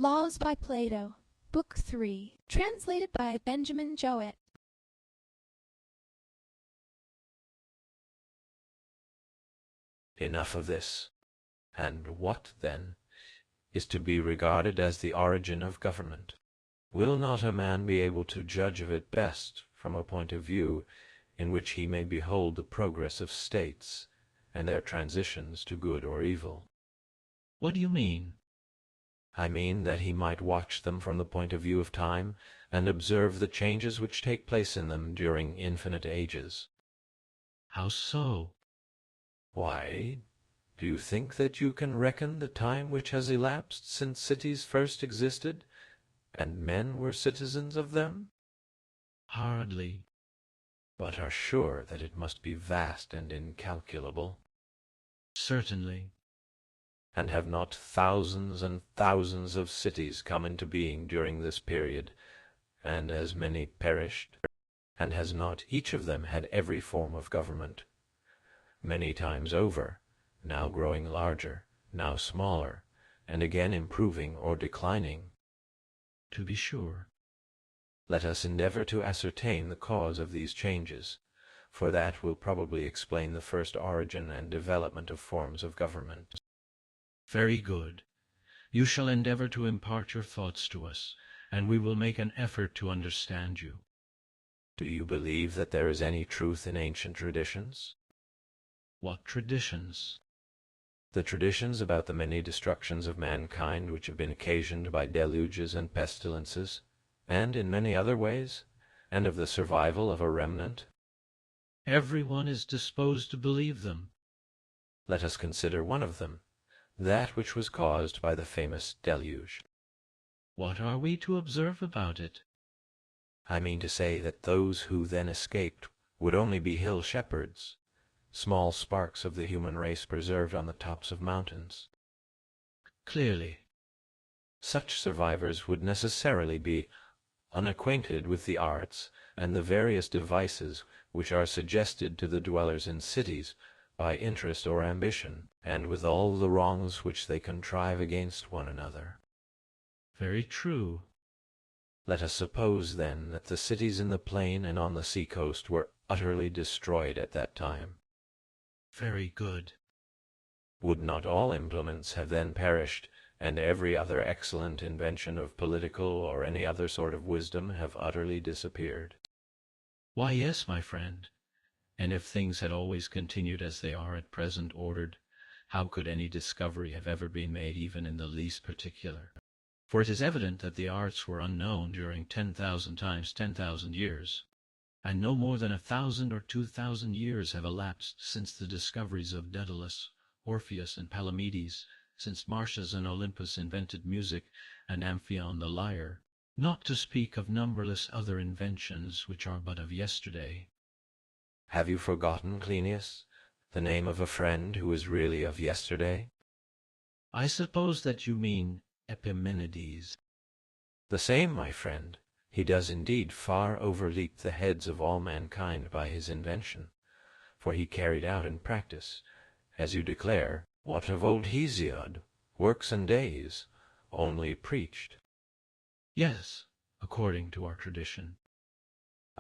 Laws by Plato, Book 3, translated by Benjamin Jowett. Enough of this. And what, then, is to be regarded as the origin of government? Will not a man be able to judge of it best from a point of view in which he may behold the progress of states, and their transitions to good or evil? What do you mean? I mean that he might watch them from the point of view of time, and observe the changes which take place in them during infinite ages. How so? Why, do you think that you can reckon the time which has elapsed since cities first existed, and men were citizens of them? Hardly. But are sure that it must be vast and incalculable? Certainly. And have not thousands and thousands of cities come into being during this period, and as many perished? And has not each of them had every form of government, many times over, now growing larger, now smaller, and again improving or declining? To be sure. Let us endeavor to ascertain the cause of these changes, for that will probably explain the first origin and development of forms of government. Very good. You shall endeavor to impart your thoughts to us, and we will make an effort to understand you. Do you believe that there is any truth in ancient traditions? What traditions? The traditions about the many destructions of mankind which have been occasioned by deluges and pestilences, and in many other ways, and of the survival of a remnant? Everyone is disposed to believe them. Let us consider one of them, that which was caused by the famous deluge. What are we to observe about it? I mean to say that those who then escaped would only be hill shepherds, small sparks of the human race preserved on the tops of mountains. Clearly. Such survivors would necessarily be unacquainted with the arts and the various devices which are suggested to the dwellers in cities by interest or ambition, and with all the wrongs which they contrive against one another. Very true. Let us suppose, then, that the cities in the plain and on the sea-coast were utterly destroyed at that time. Very good. Would not all implements have then perished, and every other excellent invention of political or any other sort of wisdom have utterly disappeared? Why, yes, my friend. And if things had always continued as they are at present ordered, how could any discovery have ever been made even in the least particular? For it is evident that the arts were unknown during 10,000 times 10,000 years, and no more than 1,000 or 2,000 years have elapsed since the discoveries of Daedalus, Orpheus, and Palamedes, since Marsyas and Olympus invented music, and Amphion the lyre, not to speak of numberless other inventions which are but of yesterday. Have you forgotten, Cleinias, the name of a friend who is really of yesterday? I suppose that you mean Epimenides. The same, my friend. He does indeed far overleap the heads of all mankind by his invention, for he carried out in practice, as you declare, what of old Hesiod, works and days, only preached. Yes, according to our tradition.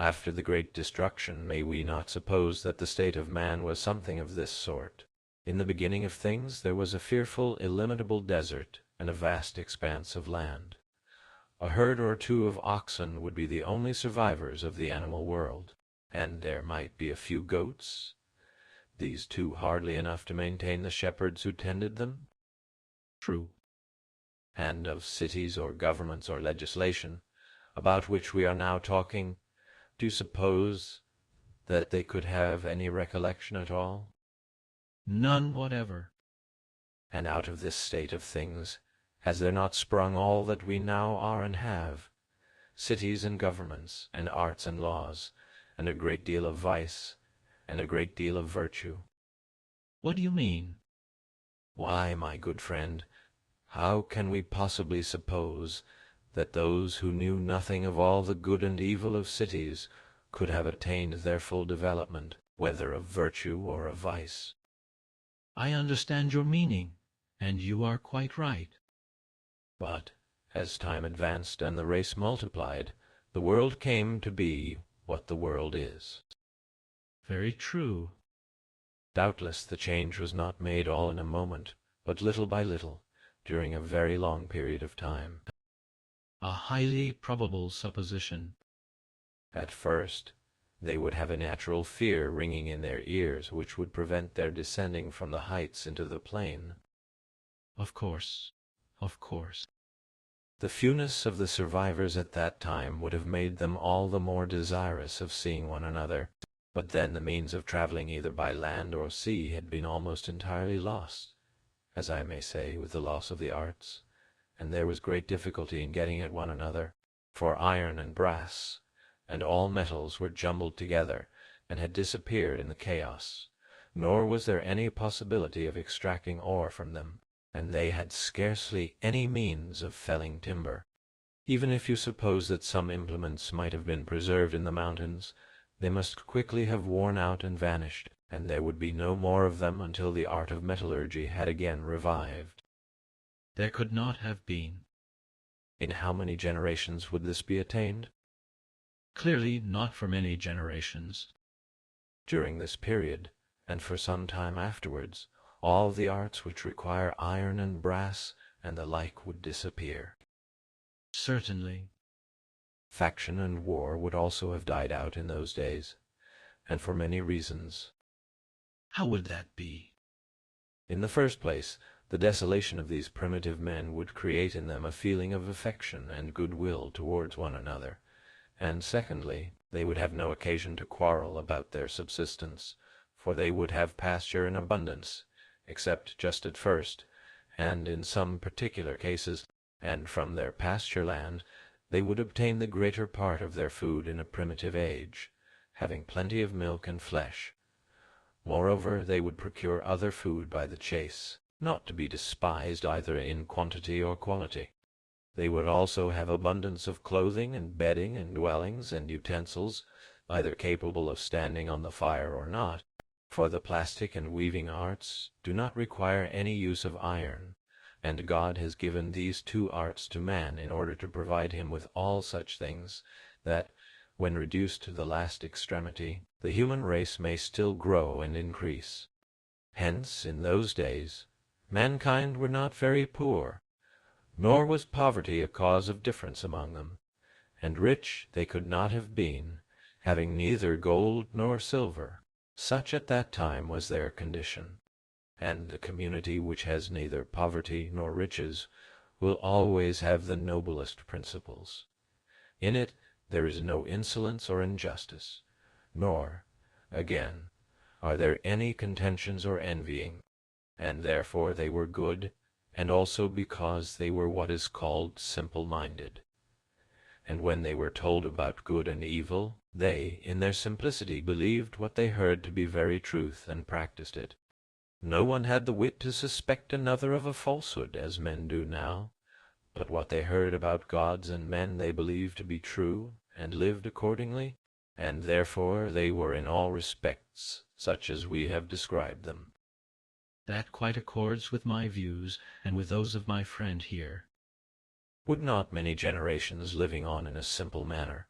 After the great destruction, may we not suppose that the state of man was something of this sort? In the beginning of things there was a fearful, illimitable desert, and a vast expanse of land. A herd or two of oxen would be the only survivors of the animal world, and there might be a few goats, these too hardly enough to maintain the shepherds who tended them. True. And of cities or governments or legislation, about which we are now talking, do you suppose that they could have any recollection at all? None whatever. And out of this state of things, has there not sprung all that we now are and have, cities and governments, and arts and laws, and a great deal of vice, and a great deal of virtue? What do you mean? Why, my good friend, how can we possibly suppose that those who knew nothing of all the good and evil of cities could have attained their full development, whether of virtue or of vice? I understand your meaning, and you are quite right. But as time advanced and the race multiplied, the world came to be what the world is. Very true. Doubtless the change was not made all in a moment, but little by little, during a very long period of time. A highly probable supposition. At first, they would have a natural fear ringing in their ears which would prevent their descending from the heights into the plain. Of course. Of course. The fewness of the survivors at that time would have made them all the more desirous of seeing one another, but then the means of traveling either by land or sea had been almost entirely lost, as I may say, with the loss of the arts, and there was great difficulty in getting at one another, for iron and brass and all metals were jumbled together and had disappeared in the chaos, nor was there any possibility of extracting ore from them, and they had scarcely any means of felling timber. Even if you suppose that some implements might have been preserved in the mountains, they must quickly have worn out and vanished, and there would be no more of them until the art of metallurgy had again revived. There could not have been. In how many generations would this be attained? Clearly not for many generations. During this period, and for some time afterwards, all the arts which require iron and brass and the like would disappear. Certainly. Faction and war would also have died out in those days, and for many reasons. How would that be? In the first place, the desolation of these primitive men would create in them a feeling of affection and goodwill towards one another, and secondly, they would have no occasion to quarrel about their subsistence, for they would have pasture in abundance, except just at first, and in some particular cases, and from their pasture land they would obtain the greater part of their food in a primitive age, having plenty of milk and flesh. Moreover, they would procure other food by the chase, not to be despised either in quantity or quality. They would also have abundance of clothing and bedding and dwellings and utensils, either capable of standing on the fire or not, for the plastic and weaving arts do not require any use of iron, and God has given these two arts to man in order to provide him with all such things, that, when reduced to the last extremity, the human race may still grow and increase. Hence, in those days, mankind were not very poor, nor was poverty a cause of difference among them, and rich they could not have been, having neither gold nor silver. Such at that time was their condition, and the community which has neither poverty nor riches will always have the noblest principles. In it there is no insolence or injustice, nor, again, are there any contentions or envying, and therefore they were good, and also because they were what is called simple-minded. And when they were told about good and evil, they, in their simplicity, believed what they heard to be very truth, and practiced it. No one had the wit to suspect another of a falsehood, as men do now, but what they heard about gods and men they believed to be true, and lived accordingly, and therefore they were in all respects such as we have described them. That quite accords with my views and with those of my friend here. Would not many generations living on in a simple manner,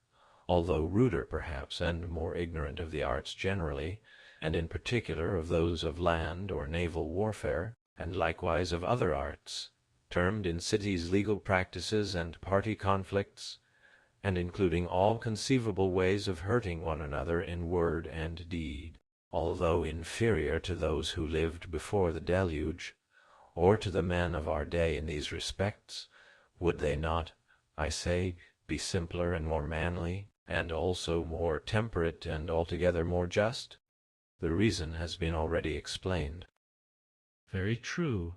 although ruder perhaps and more ignorant of the arts generally, and in particular of those of land or naval warfare, and likewise of other arts, termed in cities legal practices and party conflicts, and including all conceivable ways of hurting one another in word and deed, although inferior to those who lived before the deluge, or to the men of our day in these respects, would they not, I say, be simpler and more manly, and also more temperate and altogether more just? The reason has been already explained. Very true.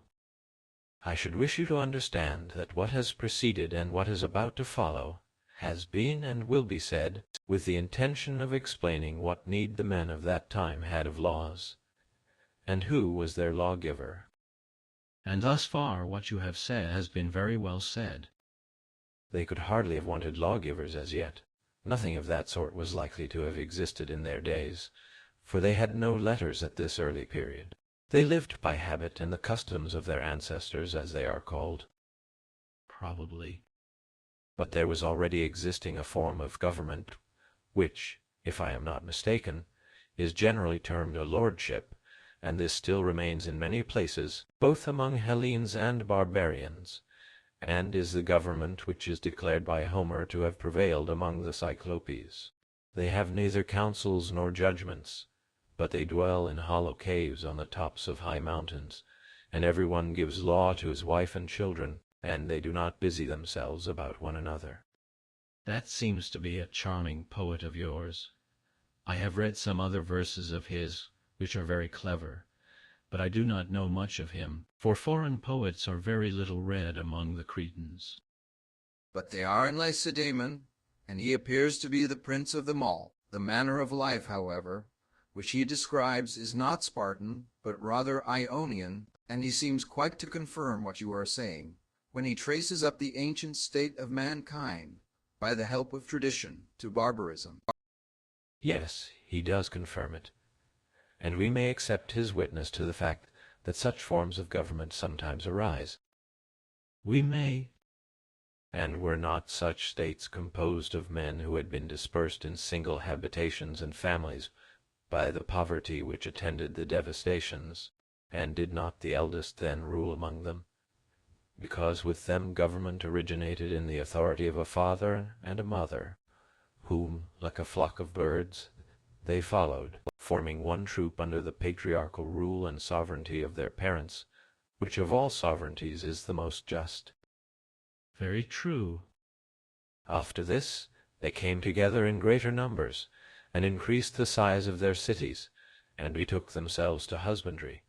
I should wish you to understand that what has preceded and what is about to follow has been and will be said with the intention of explaining what need the men of that time had of laws, and who was their lawgiver. And thus far what you have said has been very well said. They could hardly have wanted lawgivers as yet. Nothing of that sort was likely to have existed in their days, for they had no letters at this early period. They lived by habit and the customs of their ancestors, as they are called. Probably. But there was already existing a form of government which, if I am not mistaken, is generally termed a lordship, and this still remains in many places, both among Hellenes and barbarians, and is the government which is declared by Homer to have prevailed among the Cyclopes. They have neither councils nor judgments, but they dwell in hollow caves on the tops of high mountains, and every one gives law to his wife and children, and they do not busy themselves about one another. That seems to be a charming poet of yours. I have read some other verses of his, which are very clever, but I do not know much of him, for foreign poets are very little read among the Cretans. But they are in Lacedaemon, and he appears to be the prince of them all. The manner of life, however, which he describes is not Spartan, but rather Ionian, and he seems quite to confirm what you are saying, when he traces up the ancient state of mankind, by the help of tradition, to barbarism. Yes, he does confirm it, and we may accept his witness to the fact that such forms of government sometimes arise. We may. And were not such states composed of men who had been dispersed in single habitations and families by the poverty which attended the devastations, and did not the eldest then rule among them? Because with them government originated in the authority of a father and a mother, whom, like a flock of birds, they followed, forming one troop under the patriarchal rule and sovereignty of their parents, which of all sovereignties is the most just. Very true. After this, they came together in greater numbers, and increased the size of their cities, and betook themselves to husbandry,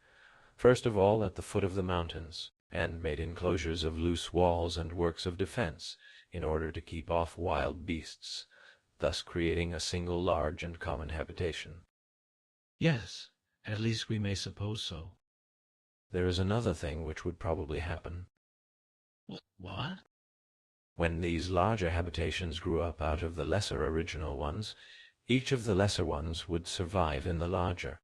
first of all at the foot of the mountains, and made enclosures of loose walls and works of defense, in order to keep off wild beasts, thus creating a single large and common habitation. Yes, at least we may suppose so. There is another thing which would probably happen. What? When these larger habitations grew up out of the lesser original ones, each of the lesser ones would survive in the larger.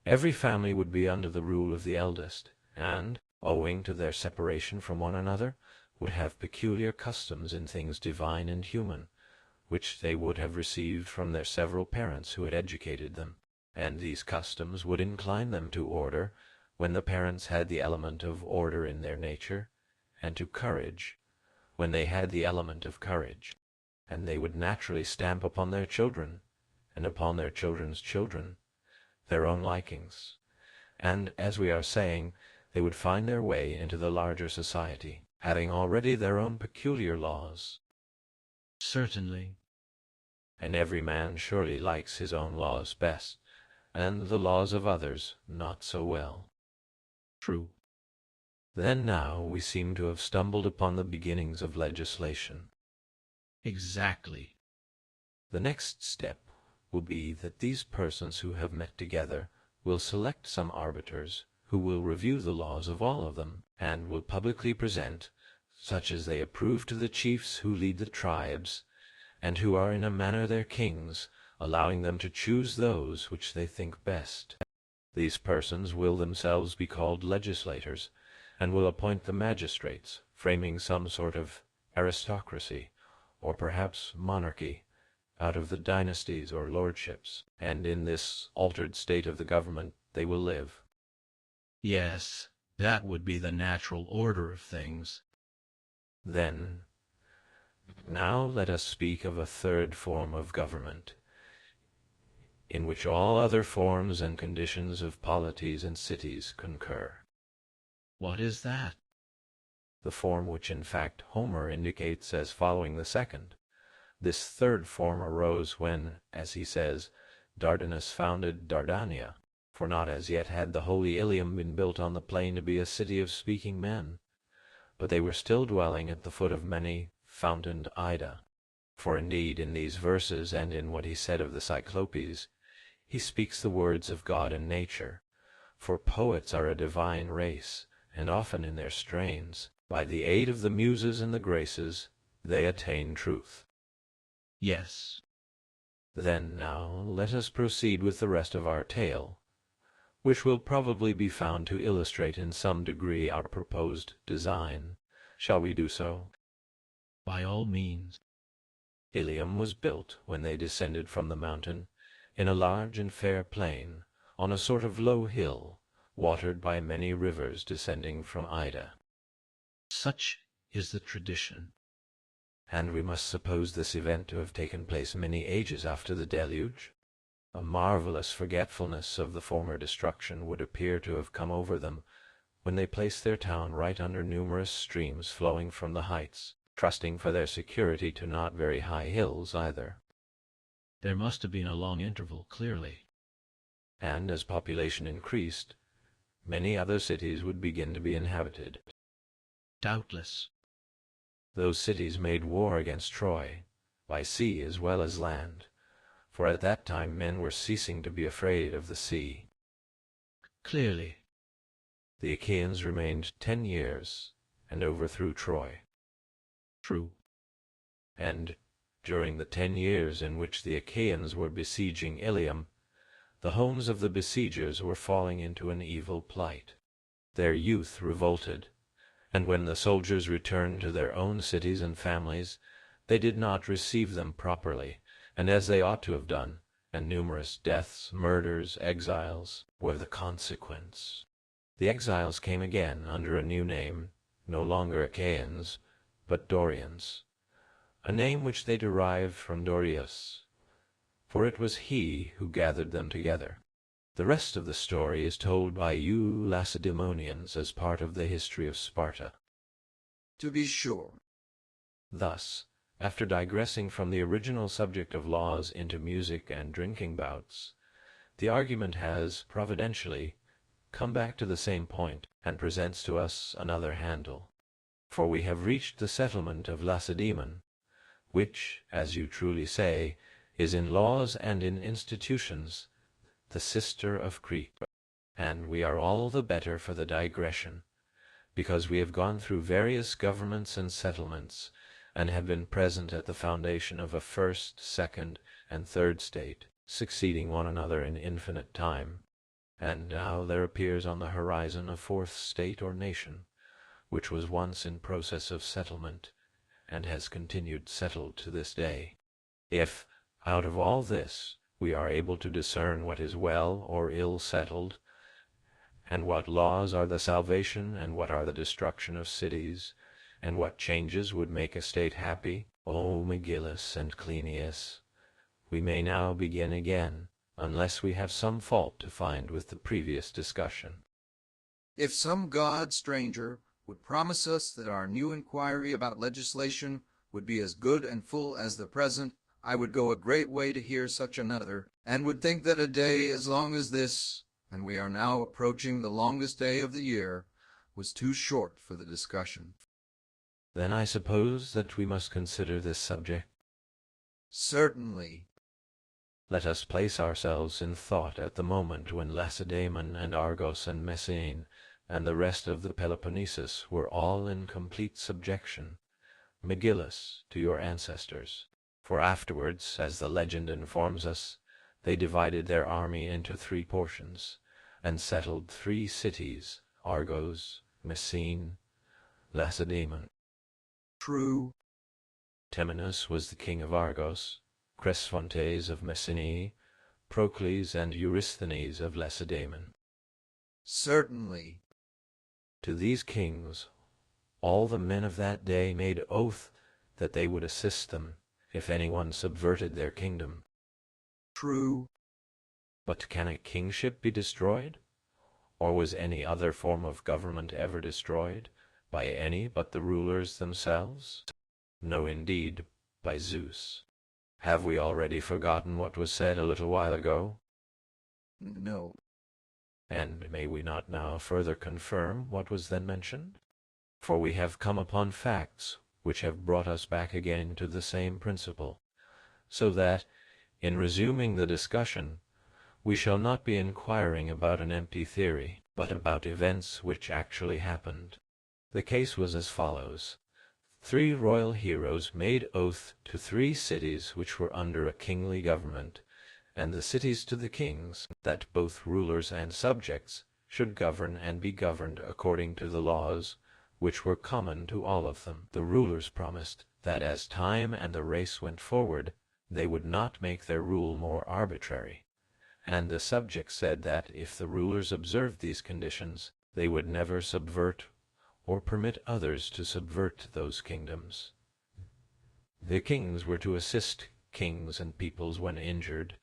Every family would be under the rule of the eldest, and, owing to their separation from one another, would have peculiar customs in things divine and human, which they would have received from their several parents who had educated them, and these customs would incline them to order, when the parents had the element of order in their nature, and to courage, when they had the element of courage, and they would naturally stamp upon their children, and upon their children's children, their own likings, and, as we are saying, they would find their way into the larger society, having already their own peculiar laws. Certainly. And every man surely likes his own laws best, and the laws of others not so well. True. Then now we seem to have stumbled upon the beginnings of legislation. Exactly. The next step will be that these persons who have met together will select some arbiters who will review the laws of all of them, and will publicly present such as they approve to the chiefs who lead the tribes, and who are in a manner their kings, allowing them to choose those which they think best. These persons will themselves be called legislators, and will appoint the magistrates, framing some sort of aristocracy, or perhaps monarchy, out of the dynasties or lordships, and in this altered state of the government they will live. Yes, that would be the natural order of things. Then, now let us speak of a third form of government, in which all other forms and conditions of polities and cities concur. What is that? The form which in fact Homer indicates as following the second. This third form arose when, as he says, Dardanus founded Dardania, for not as yet had the holy Ilium been built on the plain to be a city of speaking men, but they were still dwelling at the foot of many fountained Ida. For indeed in these verses, and in what he said of the Cyclopes, he speaks the words of God and nature, for poets are a divine race, and often in their strains, by the aid of the muses and the graces, they attain truth. Yes. Then now let us proceed with the rest of our tale, which will probably be found to illustrate in some degree our proposed design. Shall we do so? By all means. Ilium was built when they descended from the mountain, in a large and fair plain, on a sort of low hill, watered by many rivers descending from Ida. Such is the tradition. And we must suppose this event to have taken place many ages after the deluge. A marvelous forgetfulness of the former destruction would appear to have come over them when they placed their town right under numerous streams flowing from the heights, trusting for their security to not very high hills either. There must have been a long interval, clearly. And as population increased, many other cities would begin to be inhabited. Doubtless. Those cities made war against Troy, by sea as well as land, for at that time men were ceasing to be afraid of the sea. Clearly. The Achaeans remained 10 years, and overthrew Troy. True. And during the 10 years in which the Achaeans were besieging Ilium, the homes of the besiegers were falling into an evil plight. Their youth revolted, and when the soldiers returned to their own cities and families, they did not receive them properly, and as they ought to have done, and numerous deaths, murders, exiles were the consequence. The exiles came again under a new name, no longer Achaeans, but Dorians, a name which they derived from Dorius, for it was he who gathered them together. The rest of the story is told by you Lacedaemonians as part of the history of Sparta. To be sure. Thus, after digressing from the original subject of laws into music and drinking bouts, the argument has, providentially, come back to the same point, and presents to us another handle. For we have reached the settlement of Lacedaemon, which, as you truly say, is in laws and in institutions the sister of Crete. And we are all the better for the digression, because we have gone through various governments and settlements, and have been present at the foundation of a first, second, and third state, succeeding one another in infinite time. And now there appears on the horizon a fourth state or nation, which was once in process of settlement, and has continued settled to this day. If, out of all this, we are able to discern what is well or ill settled, and what laws are the salvation and what are the destruction of cities, and what changes would make a state happy, O Megillus and Cleinias, we may now begin again, unless we have some fault to find with the previous discussion. If some god stranger would promise us that our new inquiry about legislation would be as good and full as the present, I would go a great way to hear such another, and would think that a day as long as this, and we are now approaching the longest day of the year, was too short for the discussion. Then I suppose that we must consider this subject. Certainly. Let us place ourselves in thought at the moment when Lacedaemon and Argos and Messene and the rest of the Peloponnesus were all in complete subjection, Megillus, to your ancestors. For afterwards, as the legend informs us, they divided their army into 3 portions, and settled 3 cities, Argos, Messene, Lacedaemon. True. Temenus was the king of Argos, Cresphontes of Messene, Procles and Eurysthenes of Lacedaemon. Certainly. To these kings all the men of that day made oath that they would assist them if anyone subverted their kingdom. True. But can a kingship be destroyed? Or was any other form of government ever destroyed by any but the rulers themselves? No, indeed, by Zeus. Have we already forgotten what was said a little while ago? No. And may we not now further confirm what was then mentioned? For we have come upon facts which have brought us back again to the same principle, so that, in resuming the discussion, we shall not be inquiring about an empty theory, but about events which actually happened. The case was as follows. 3 royal heroes made oath to 3 cities which were under a kingly government, and the cities to the kings, that both rulers and subjects should govern and be governed according to the laws which were common to all of them. The rulers promised that as time and the race went forward, they would not make their rule more arbitrary, and the subjects said that if the rulers observed these conditions, they would never subvert or permit others to subvert those kingdoms. The kings were to assist kings and peoples when injured,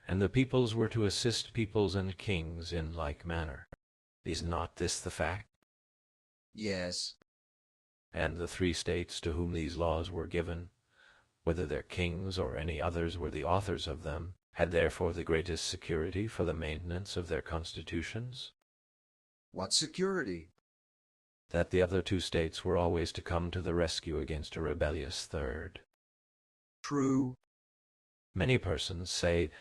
and the peoples were to assist peoples and kings in like manner. Is not this the fact? Yes. And the three states to whom these laws were given, whether their kings or any others were the authors of them, had therefore the greatest security for the maintenance of their constitutions? What security? That the other two states were always to come to the rescue against a rebellious third. True. Many persons say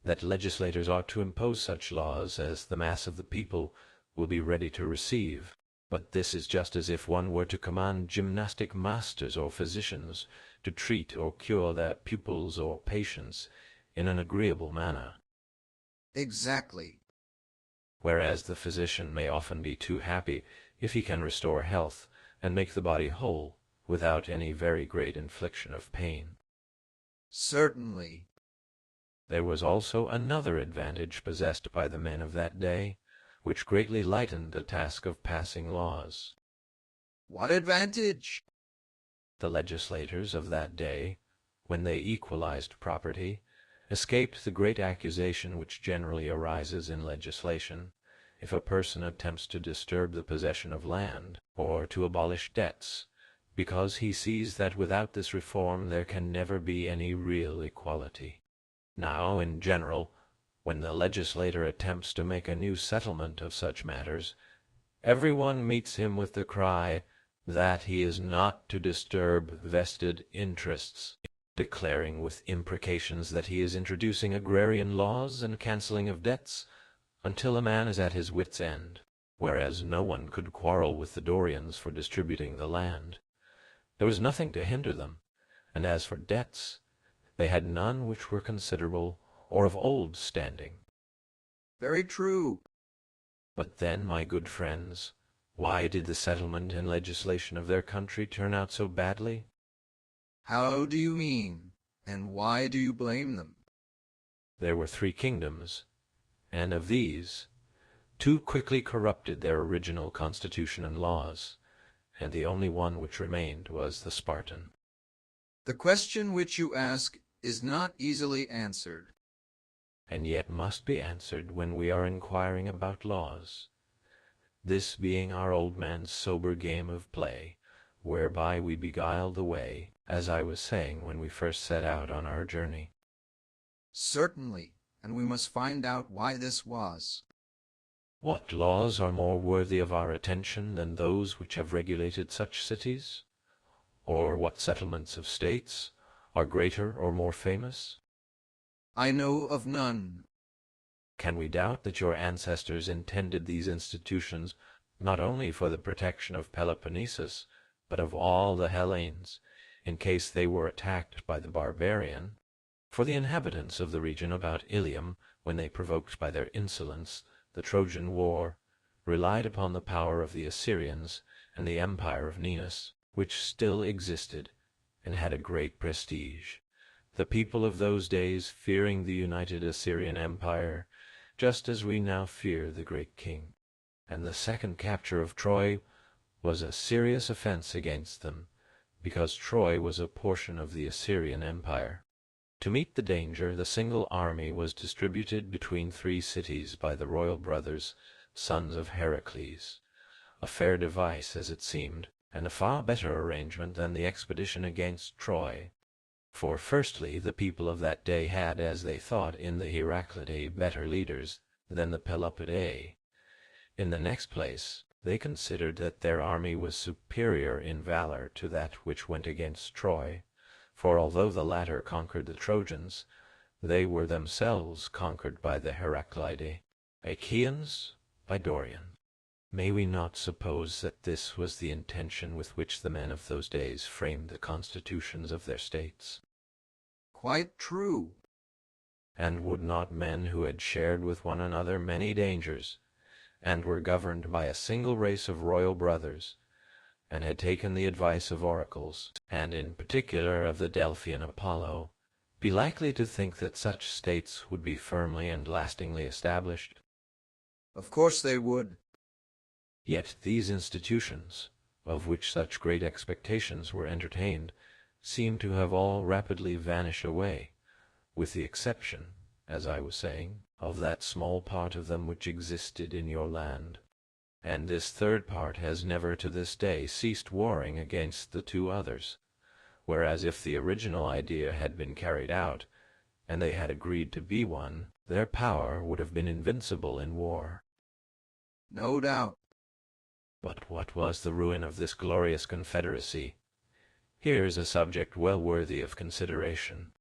that legislators ought to impose such laws as the mass of the people will be ready to receive, but this is just as if one were to command gymnastic masters or physicians to treat or cure their pupils or patients in an agreeable manner. Exactly. Whereas the physician may often be too happy if he can restore health and make the body whole without any very great infliction of pain. Certainly. There was also another advantage possessed by the men of that day, which greatly lightened the task of passing laws. What advantage? The legislators of that day, when they equalized property, escaped the great accusation which generally arises in legislation, if a person attempts to disturb the possession of land, or to abolish debts, because he sees that without this reform there can never be any real equality. Now, in general, when the legislator attempts to make a new settlement of such matters, everyone meets him with the cry that he is not to disturb vested interests, declaring with imprecations that he is introducing agrarian laws and cancelling of debts, until a man is at his wit's end, whereas no one could quarrel with the Dorians for distributing the land. There was nothing to hinder them, and as for debts, they had none which were considerable or of old standing. Very true. But then, my good friends, why did the settlement and legislation of their country turn out so badly? How do you mean, and why do you blame them? There were 3 kingdoms, and of these, 2 quickly corrupted their original constitution and laws, and the only one which remained was the Spartan. The question which you ask is not easily answered. And yet must be answered when we are inquiring about laws, this being our old man's sober game of play, whereby we beguile the way, as I was saying when we first set out on our journey. Certainly, and we must find out why this was. What laws are more worthy of our attention than those which have regulated such cities? Or what settlements of states are greater or more famous? I know of none. Can we doubt that your ancestors intended these institutions not only for the protection of Peloponnesus, but of all the Hellenes, in case they were attacked by the barbarian? For the inhabitants of the region about Ilium, when they provoked by their insolence the Trojan war, relied upon the power of the Assyrians and the empire of Ninus, which still existed and had a great prestige. The people of those days fearing the united Assyrian empire, just as we now fear the great king. And the second capture of Troy was a serious offense against them, because Troy was a portion of the Assyrian empire. To meet the danger, the single army was distributed between 3 cities by the royal brothers, sons of Heracles, a fair device, as it seemed, and a far better arrangement than the expedition against Troy. For firstly, the people of that day had, as they thought, in the Heraclidae better leaders than the Pelopiddae. In the next place, they considered that their army was superior in valor to that which went against Troy, for although the latter conquered the Trojans, they were themselves conquered by the Heraclidae, Achaeans by Dorian. May we not suppose that this was the intention with which the men of those days framed the constitutions of their states? Quite true. And would not men who had shared with one another many dangers, and were governed by a single race of royal brothers, and had taken the advice of oracles, and in particular of the Delphian Apollo, be likely to think that such states would be firmly and lastingly established? Of course they would. Yet these institutions, of which such great expectations were entertained, seem to have all rapidly vanished away, with the exception, as I was saying, of that small part of them which existed in your land. And this third part has never to this day ceased warring against the two others, whereas if the original idea had been carried out, and they had agreed to be one, their power would have been invincible in war. No doubt. But what was the ruin of this glorious confederacy? Here is a subject well worthy of consideration.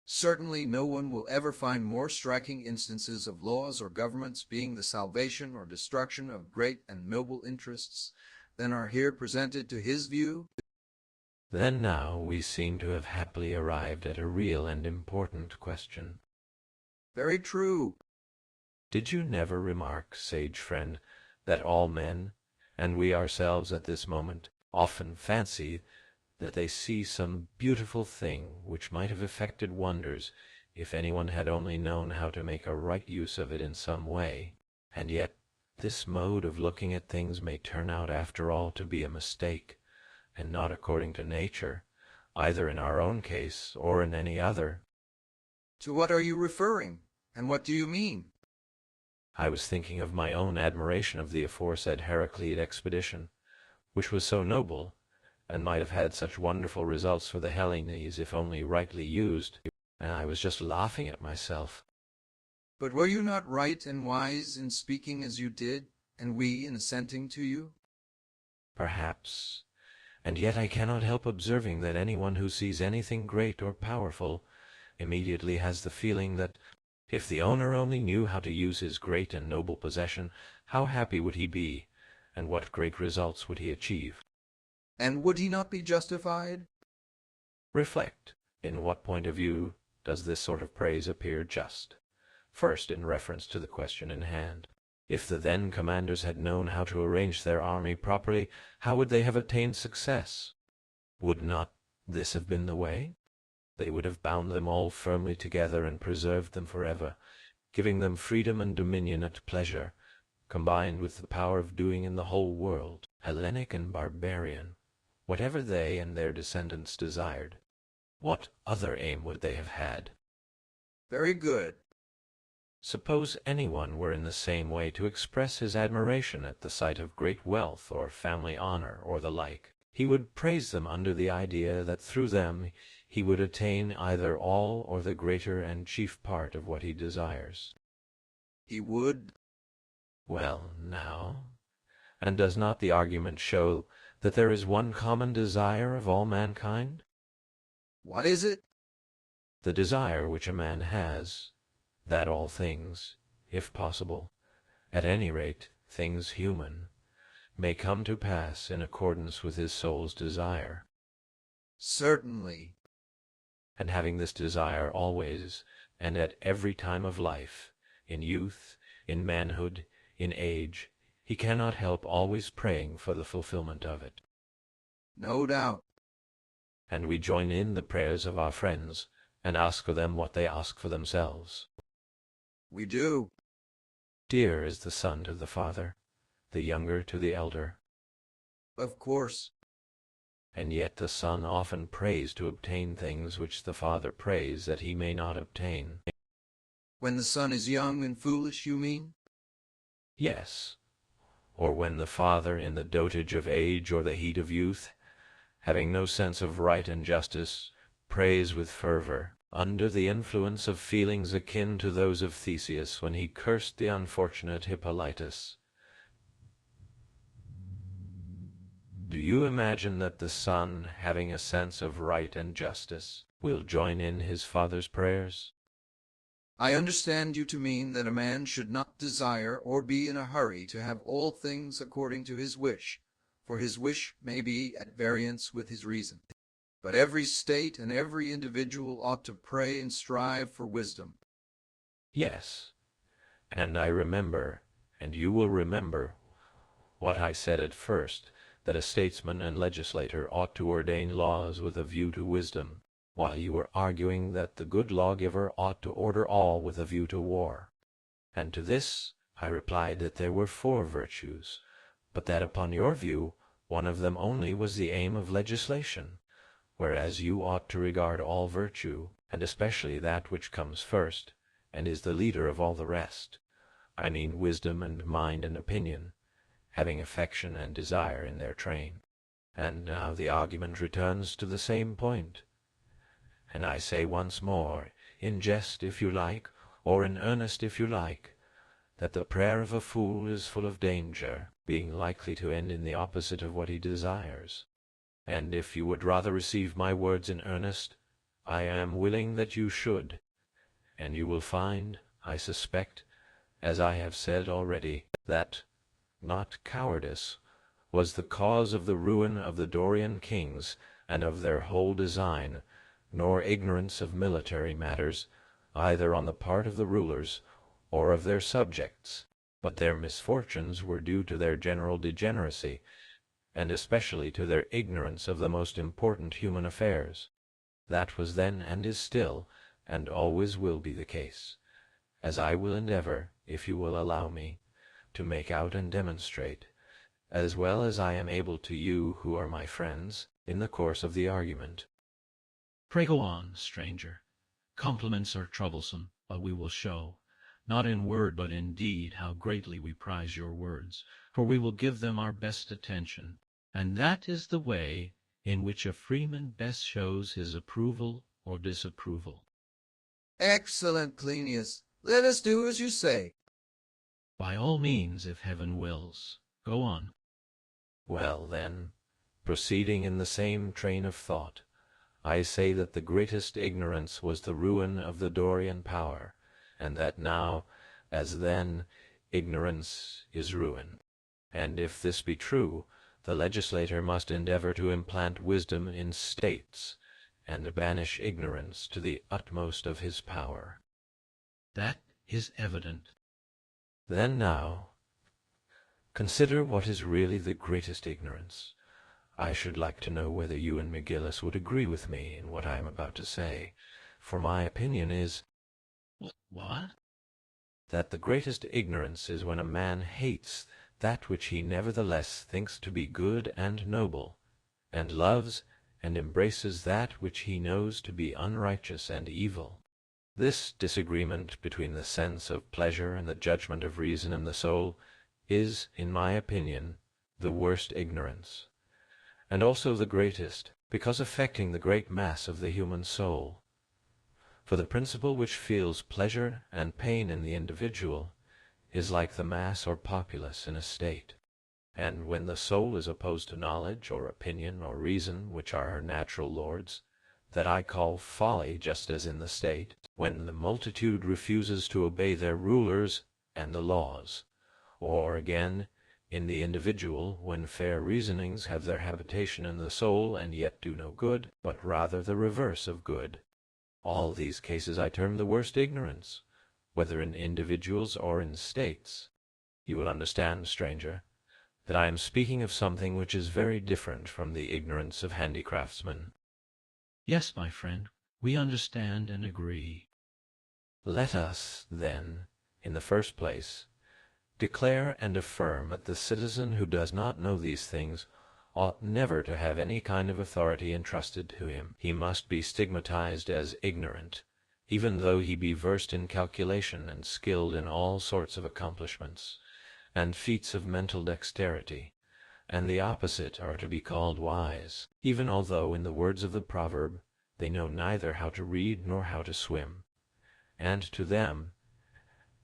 Certainly no one will ever find more striking instances of laws or governments being the salvation or destruction of great and noble interests than are here presented to his view. Then now we seem to have happily arrived at a real and important question. Very true. Did you never remark, sage friend, that all men, and we ourselves at this moment, often fancy that they see some beautiful thing which might have effected wonders if anyone had only known how to make a right use of it in some way, and yet this mode of looking at things may turn out after all to be a mistake, and not according to nature, either in our own case or in any other? To what are you referring, and what do you mean? I was thinking of my own admiration of the aforesaid Heracleid expedition, which was so noble, and might have had such wonderful results for the Hellenes if only rightly used, and I was just laughing at myself. But were you not right and wise in speaking as you did, and we in assenting to you? Perhaps, and yet I cannot help observing that anyone who sees anything great or powerful immediately has the feeling that if the owner only knew how to use his great and noble possession, how happy would he be, and what great results would he achieve. And would he not be justified? Reflect, in what point of view does this sort of praise appear just? First, in reference to the question in hand. If the then commanders had known how to arrange their army properly, how would they have attained success? Would not this have been the way? They would have bound them all firmly together and preserved them forever, giving them freedom and dominion at pleasure, combined with the power of doing in the whole world, Hellenic and barbarian, whatever they and their descendants desired. What other aim would they have had? Very good. Suppose anyone were in the same way to express his admiration at the sight of great wealth or family honor or the like. He would praise them under the idea that through them he would attain either all or the greater and chief part of what he desires. He would. Well, now, and does not the argument show that there is one common desire of all mankind? What is it? The desire which a man has, that all things, if possible, at any rate things human, may come to pass in accordance with his soul's desire. Certainly. And having this desire always and at every time of life, in youth, in manhood, in age, he cannot help always praying for the fulfillment of it. No doubt. And we join in the prayers of our friends, and ask for them what they ask for themselves. We do. Dear is the son to the father, the younger to the elder. Of course. And yet the son often prays to obtain things which the father prays that he may not obtain. When the son is young and foolish, you mean? Yes, or when the father, in the dotage of age or the heat of youth, having no sense of right and justice, prays with fervor, under the influence of feelings akin to those of Theseus when he cursed the unfortunate Hippolytus. Do you imagine that the son, having a sense of right and justice, will join in his father's prayers? I understand you to mean that a man should not desire or be in a hurry to have all things according to his wish, for his wish may be at variance with his reason. But every state and every individual ought to pray and strive for wisdom. Yes, and I remember, and you will remember, what I said at first, that a statesman and legislator ought to ordain laws with a view to wisdom, while you were arguing that the good lawgiver ought to order all with a view to war. And to this I replied that there were 4 virtues, but that upon your view one of them only was the aim of legislation, whereas you ought to regard all virtue, and especially that which comes first, and is the leader of all the rest, I mean wisdom and mind and opinion, having affection and desire in their train. And now the argument returns to the same point. And I say once more, in jest if you like, or in earnest if you like, that the prayer of a fool is full of danger, being likely to end in the opposite of what he desires. And if you would rather receive my words in earnest, I am willing that you should, and you will find, I suspect, as I have said already, that not cowardice was the cause of the ruin of the Dorian kings and of their whole design, nor ignorance of military matters, either on the part of the rulers or of their subjects, but their misfortunes were due to their general degeneracy, and especially to their ignorance of the most important human affairs. That was then and is still, and always will be the case, as I will endeavor, if you will allow me, to make out and demonstrate, as well as I am able to you who are my friends, in the course of the argument. Pray go on, stranger. Compliments are troublesome, but we will show, not in word but in deed, how greatly we prize your words, for we will give them our best attention, and that is the way in which a freeman best shows his approval or disapproval. Excellent, Cleinias. Let us do as you say. By all means, if heaven wills. Go on. Well, then, proceeding in the same train of thought, I say that the greatest ignorance was the ruin of the Dorian power, and that now, as then, ignorance is ruin. And if this be true, the legislator must endeavor to implant wisdom in states, and banish ignorance to the utmost of his power. That is evident. Then now, consider what is really the greatest ignorance. I should like to know whether you and McGillis would agree with me in what I am about to say, for my opinion is What? that the greatest ignorance is when a man hates that which he nevertheless thinks to be good and noble, and loves and embraces that which he knows to be unrighteous and evil. This disagreement between the sense of pleasure and the judgment of reason in the soul is, in my opinion, the worst ignorance, and also the greatest, because affecting the great mass of the human soul. For the principle which feels pleasure and pain in the individual is like the mass or populace in a state, and when the soul is opposed to knowledge or opinion or reason, which are her natural lords, that I call folly, just as in the state, when the multitude refuses to obey their rulers and the laws, or again, in the individual, when fair reasonings have their habitation in the soul and yet do no good, but rather the reverse of good. All these cases I term the worst ignorance, whether in individuals or in states. You will understand, stranger, that I am speaking of something which is very different from the ignorance of handicraftsmen. Yes, my friend, we understand and agree. Let us, then, in the first place, declare and affirm that the citizen who does not know these things ought never to have any kind of authority entrusted to him. He must be stigmatized as ignorant, even though he be versed in calculation and skilled in all sorts of accomplishments, and feats of mental dexterity, and the opposite are to be called wise, even although, in the words of the proverb, they know neither how to read nor how to swim. And to them,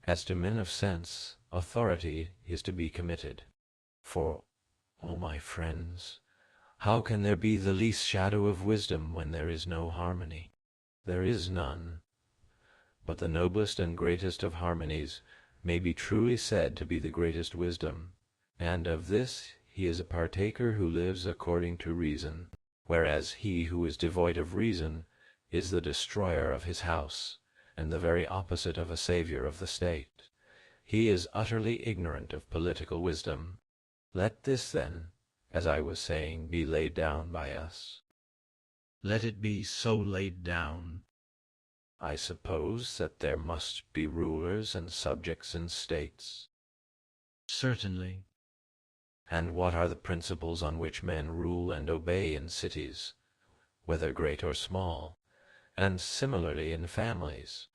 as to men of sense, authority is to be committed. For, O my friends, how can there be the least shadow of wisdom when there is no harmony? There is none. But the noblest and greatest of harmonies may be truly said to be the greatest wisdom, and of this he is a partaker who lives according to reason, whereas he who is devoid of reason is the destroyer of his house, and the very opposite of a savior of the state. He is utterly ignorant of political wisdom. Let this, then, as I was saying, be laid down by us. Let it be so laid down. I suppose that there must be rulers and subjects in states. Certainly. And what are the principles on which men rule and obey in cities, whether great or small, and similarly in families?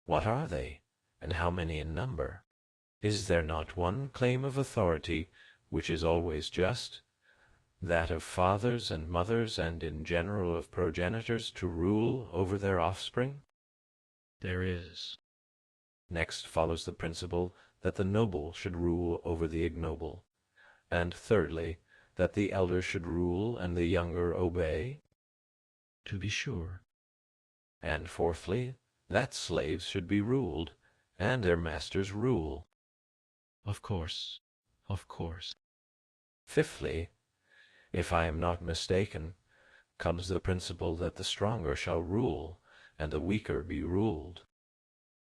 What are they, and how many in number? Is there not one claim of authority which is always just, that of fathers and mothers and in general of progenitors to rule over their offspring? There is. Next follows the principle that the noble should rule over the ignoble, and thirdly, that the elder should rule and the younger obey. To be sure. And fourthly, that slaves should be ruled, and their masters rule. Of course. Of course. Fifthly, if I am not mistaken, comes the principle that the stronger shall rule, and the weaker be ruled.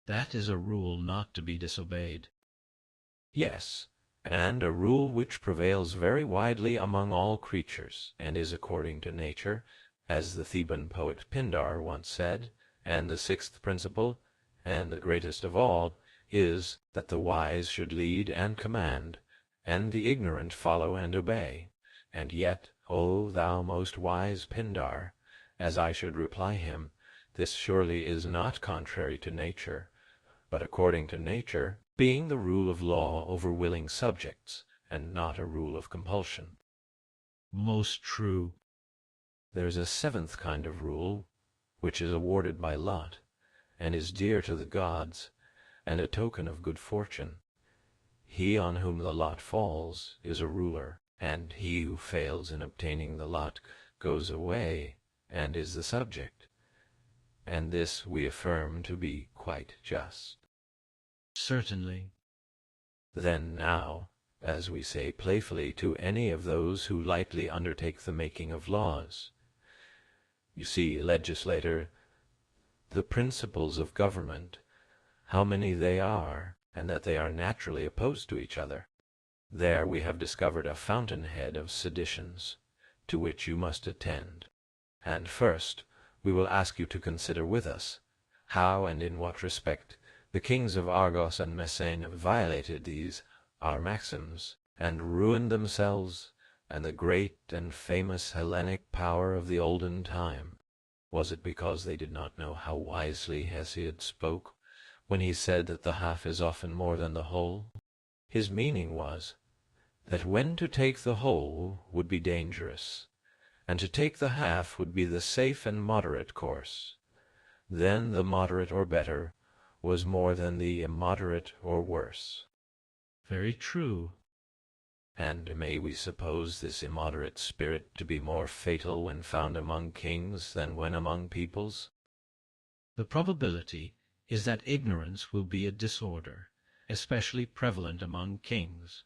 That is a rule not to be disobeyed. Yes, and a rule which prevails very widely among all creatures, and is according to nature, as the Theban poet Pindar once said. And the sixth principle, and the greatest of all, is that the wise should lead and command, and the ignorant follow and obey. And yet, O thou most wise Pindar, as I should reply him, this surely is not contrary to nature, but according to nature, being the rule of law over willing subjects, and not a rule of compulsion. Most true. There is a seventh kind of rule, which is awarded by lot, and is dear to the gods, and a token of good fortune. He on whom the lot falls is a ruler, and he who fails in obtaining the lot goes away, and is the subject. And this we affirm to be quite just. Certainly. Then now, as we say playfully to any of those who lightly undertake the making of laws, you see, legislator, the principles of government, how many they are, and that they are naturally opposed to each other. There we have discovered a fountainhead of seditions, to which you must attend. And first, we will ask you to consider with us how and in what respect the kings of Argos and Messene violated these our maxims, and ruined themselves and the great and famous Hellenic power of the olden time. Was it because they did not know how wisely Hesiod spoke when he said that the half is often more than the whole? His meaning was that when to take the whole would be dangerous, and to take the half would be the safe and moderate course. Then the moderate or better was more than the immoderate or worse. Very true. And may we suppose this immoderate spirit to be more fatal when found among kings than when among peoples? The probability is that ignorance will be a disorder, especially prevalent among kings,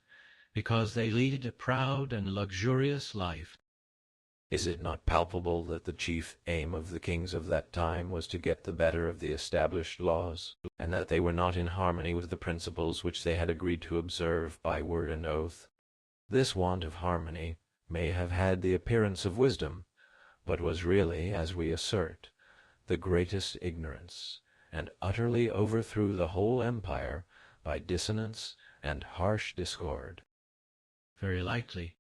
because they lead a proud and luxurious life. Is it not palpable that the chief aim of the kings of that time was to get the better of the established laws, and that they were not in harmony with the principles which they had agreed to observe by word and oath? This want of harmony may have had the appearance of wisdom, but was really, as we assert, the greatest ignorance, and utterly overthrew the whole empire by dissonance and harsh discord. Very likely.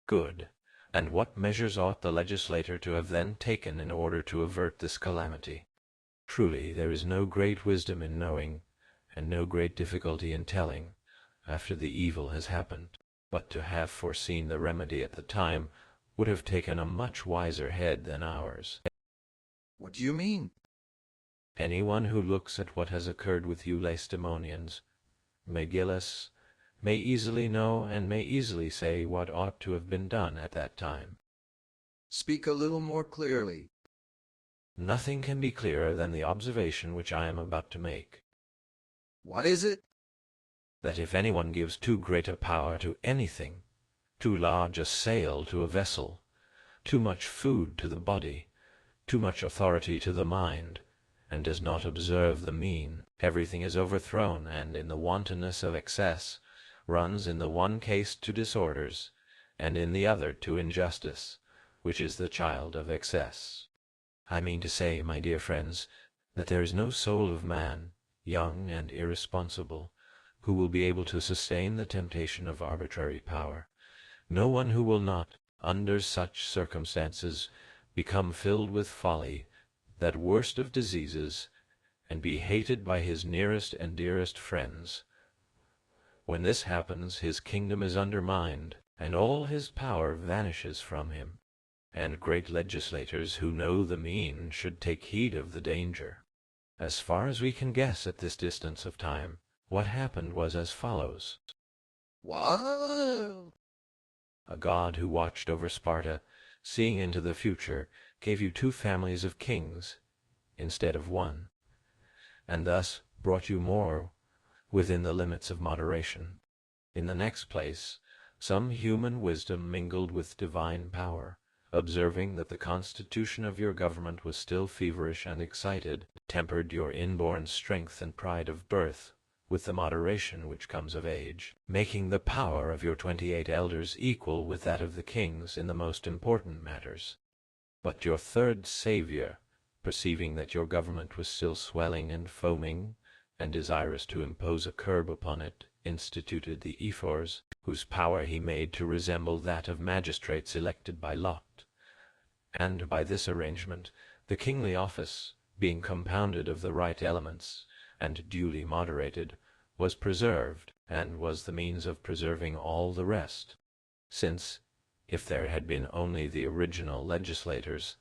Good. And what measures ought the legislator to have then taken in order to avert this calamity? Truly, there is no great wisdom in knowing, and no great difficulty in telling, after the evil has happened. But to have foreseen the remedy at the time would have taken a much wiser head than ours. What do you mean? Anyone who looks at what has occurred with you Lacedaemonians, Megillus, may easily know and may easily say what ought to have been done at that time. Speak a little more clearly. Nothing can be clearer than the observation which I am about to make. What is it? That if anyone gives too great a power to anything, too large a sail to a vessel, too much food to the body, too much authority to the mind, and does not observe the mean, everything is overthrown, and in the wantonness of excess runs in the one case to disorders, and in the other to injustice, which is the child of excess. I mean to say, my dear friends, that there is no soul of man, young and irresponsible, who will be able to sustain the temptation of arbitrary power, no one who will not, under such circumstances, become filled with folly, that worst of diseases, and be hated by his nearest and dearest friends. When this happens, his kingdom is undermined, and all his power vanishes from him, and great legislators who know the mean should take heed of the danger. As far as we can guess at this distance of time, what happened was as follows. What? A god who watched over Sparta, seeing into the future, gave you 2 families of kings instead of 1, and thus brought you more within the limits of moderation. In the next place, some human wisdom mingled with divine power, observing that the constitution of your government was still feverish and excited, tempered your inborn strength and pride of birth with the moderation which comes of age, making the power of your 28 elders equal with that of the kings in the most important matters. But your third savior, perceiving that your government was still swelling and foaming, and desirous to impose a curb upon it, instituted the ephors, whose power he made to resemble that of magistrates elected by lot. And by this arrangement, the kingly office, being compounded of the right elements, and duly moderated, was preserved, and was the means of preserving all the rest, since, if there had been only the original legislators,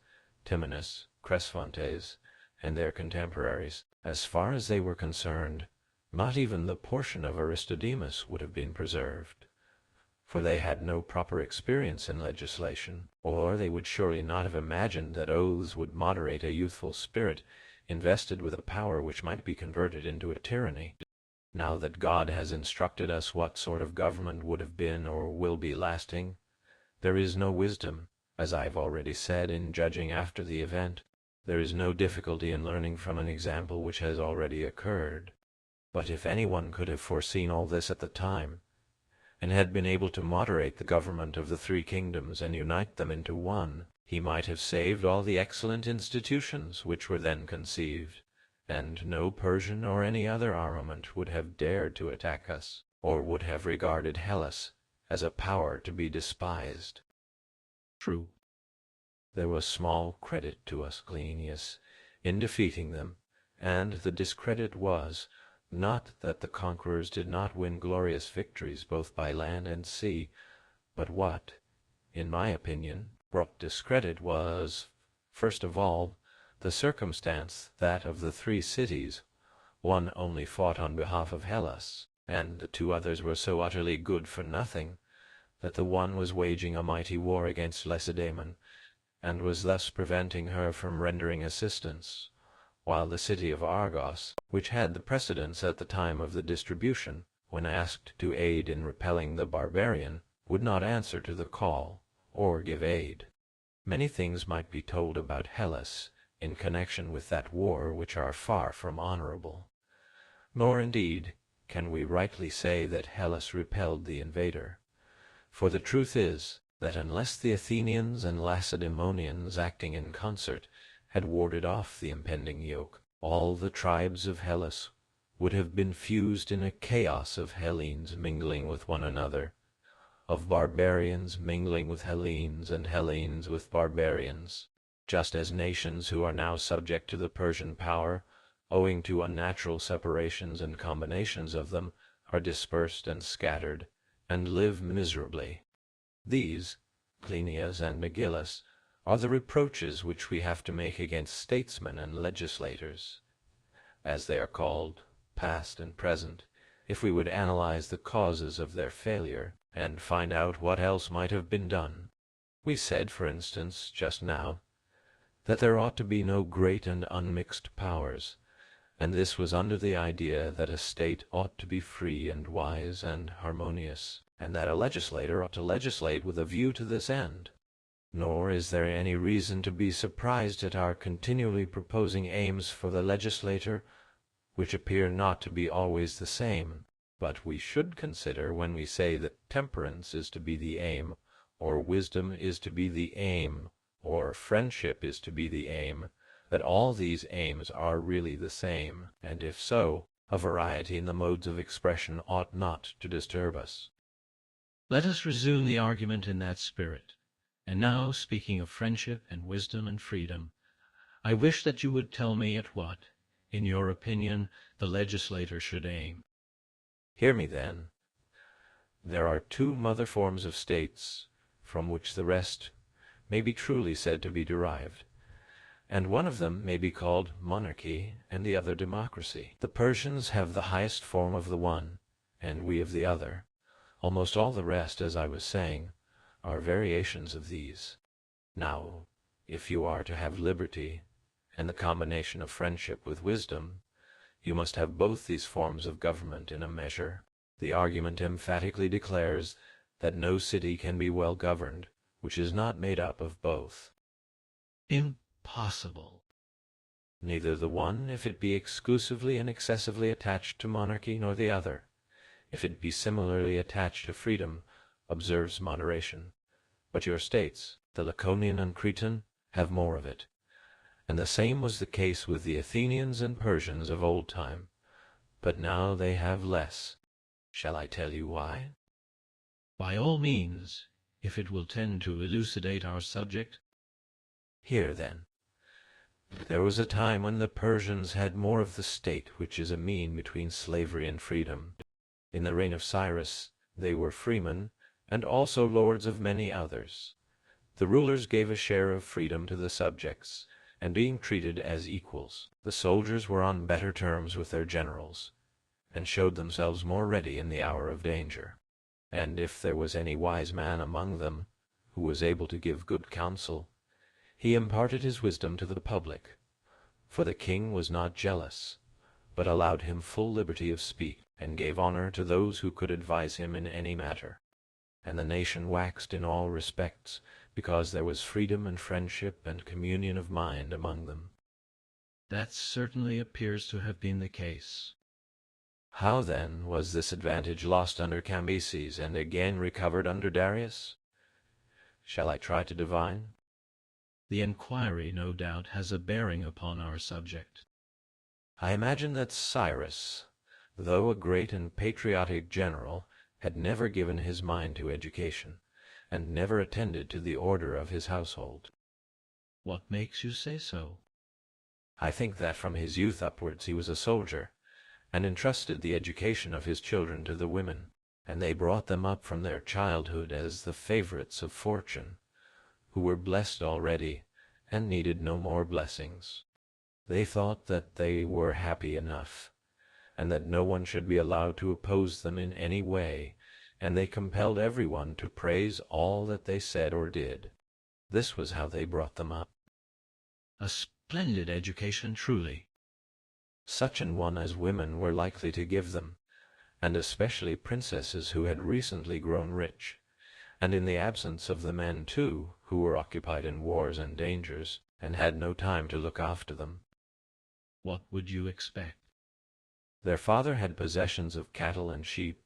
Timanus, Cresphontes, and their contemporaries, as far as they were concerned, not even the portion of Aristodemus would have been preserved, for they had no proper experience in legislation, or they would surely not have imagined that oaths would moderate a youthful spirit invested with a power which might be converted into a tyranny. Now that God has instructed us what sort of government would have been or will be lasting, there is no wisdom, as I have already said, in judging after the event. There is no difficulty in learning from an example which has already occurred. But if anyone could have foreseen all this at the time, and had been able to moderate the government of the 3 kingdoms and unite them into one, he might have saved all the excellent institutions which were then conceived, and no Persian or any other armament would have dared to attack us, or would have regarded Hellas as a power to be despised. True. There was small credit to us, Cleinias, in defeating them, and the discredit was, not that the conquerors did not win glorious victories both by land and sea, but what, in my opinion, brought discredit was, first of all, the circumstance that of the 3 cities, one only fought on behalf of Hellas, and the 2 others were so utterly good for nothing that the one was waging a mighty war against Lacedaemon, and was thus preventing her from rendering assistance, while the city of Argos, which had the precedence at the time of the distribution, when asked to aid in repelling the barbarian, would not answer to the call, or give aid. Many things might be told about Hellas in connection with that war which are far from honorable. Nor, indeed, can we rightly say that Hellas repelled the invader. For the truth is, that unless the Athenians and Lacedaemonians acting in concert had warded off the impending yoke, all the tribes of Hellas would have been fused in a chaos of Hellenes mingling with one another, of barbarians mingling with Hellenes, and Hellenes with barbarians, just as nations who are now subject to the Persian power, owing to unnatural separations and combinations of them, are dispersed and scattered, and live miserably. These, Cleinias and Megillus, are the reproaches which we have to make against statesmen and legislators, as they are called, past and present, if we would analyze the causes of their failure, and find out what else might have been done. We said, for instance, just now, that there ought to be no great and unmixed powers, and this was under the idea that a state ought to be free and wise and harmonious, and that a legislator ought to legislate with a view to this end. Nor is there any reason to be surprised at our continually proposing aims for the legislator, which appear not to be always the same. But we should consider, when we say that temperance is to be the aim, or wisdom is to be the aim, or friendship is to be the aim, that all these aims are really the same, and if so, a variety in the modes of expression ought not to disturb us. Let us resume the argument in that spirit. And now, speaking of friendship and wisdom and freedom, I wish that you would tell me at what, in your opinion, the legislator should aim. Hear me, then. There are two mother forms of states, from which the rest may be truly said to be derived, and one of them may be called monarchy, and the other democracy. The Persians have the highest form of the one, and we of the other. Almost all the rest, as I was saying, are variations of these. Now, if you are to have liberty, and the combination of friendship with wisdom, you must have both these forms of government in a measure. The argument emphatically declares that no city can be well governed which is not made up of both. Impossible. Neither the one, if it be exclusively and excessively attached to monarchy, nor the other, if it be similarly attached to freedom, observes moderation. But your states, the Laconian and Cretan, have more of it, and the same was the case with the Athenians and Persians of old time, but now they have less. Shall I tell you why? By all means, if it will tend to elucidate our subject. Here, then. There was a time when the Persians had more of the state, which is a mean between slavery and freedom. In the reign of Cyrus they were freemen, and also lords of many others. The rulers gave a share of freedom to the subjects, and being treated as equals, the soldiers were on better terms with their generals, and showed themselves more ready in the hour of danger. And if there was any wise man among them, who was able to give good counsel, he imparted his wisdom to the public, for the king was not jealous, but allowed him full liberty of speech, and gave honor to those who could advise him in any matter. And the nation waxed in all respects, because there was freedom and friendship and communion of mind among them. That certainly appears to have been the case. How, then, was this advantage lost under Cambyses and again recovered under Darius? Shall I try to divine? The inquiry, no doubt, has a bearing upon our subject. I imagine that Cyrus, though a great and patriotic general, had never given his mind to education, and never attended to the order of his household. What makes you say so? I think that from his youth upwards he was a soldier, and entrusted the education of his children to the women, and they brought them up from their childhood as the favorites of fortune, who were blessed already, and needed no more blessings. They thought that they were happy enough, and that no one should be allowed to oppose them in any way, and they compelled everyone to praise all that they said or did. This was how they brought them up. A splendid education, truly. Such an one as women were likely to give them, and especially princesses who had recently grown rich, and in the absence of the men, too, who were occupied in wars and dangers, and had no time to look after them. What would you expect? Their father had possessions of cattle and sheep,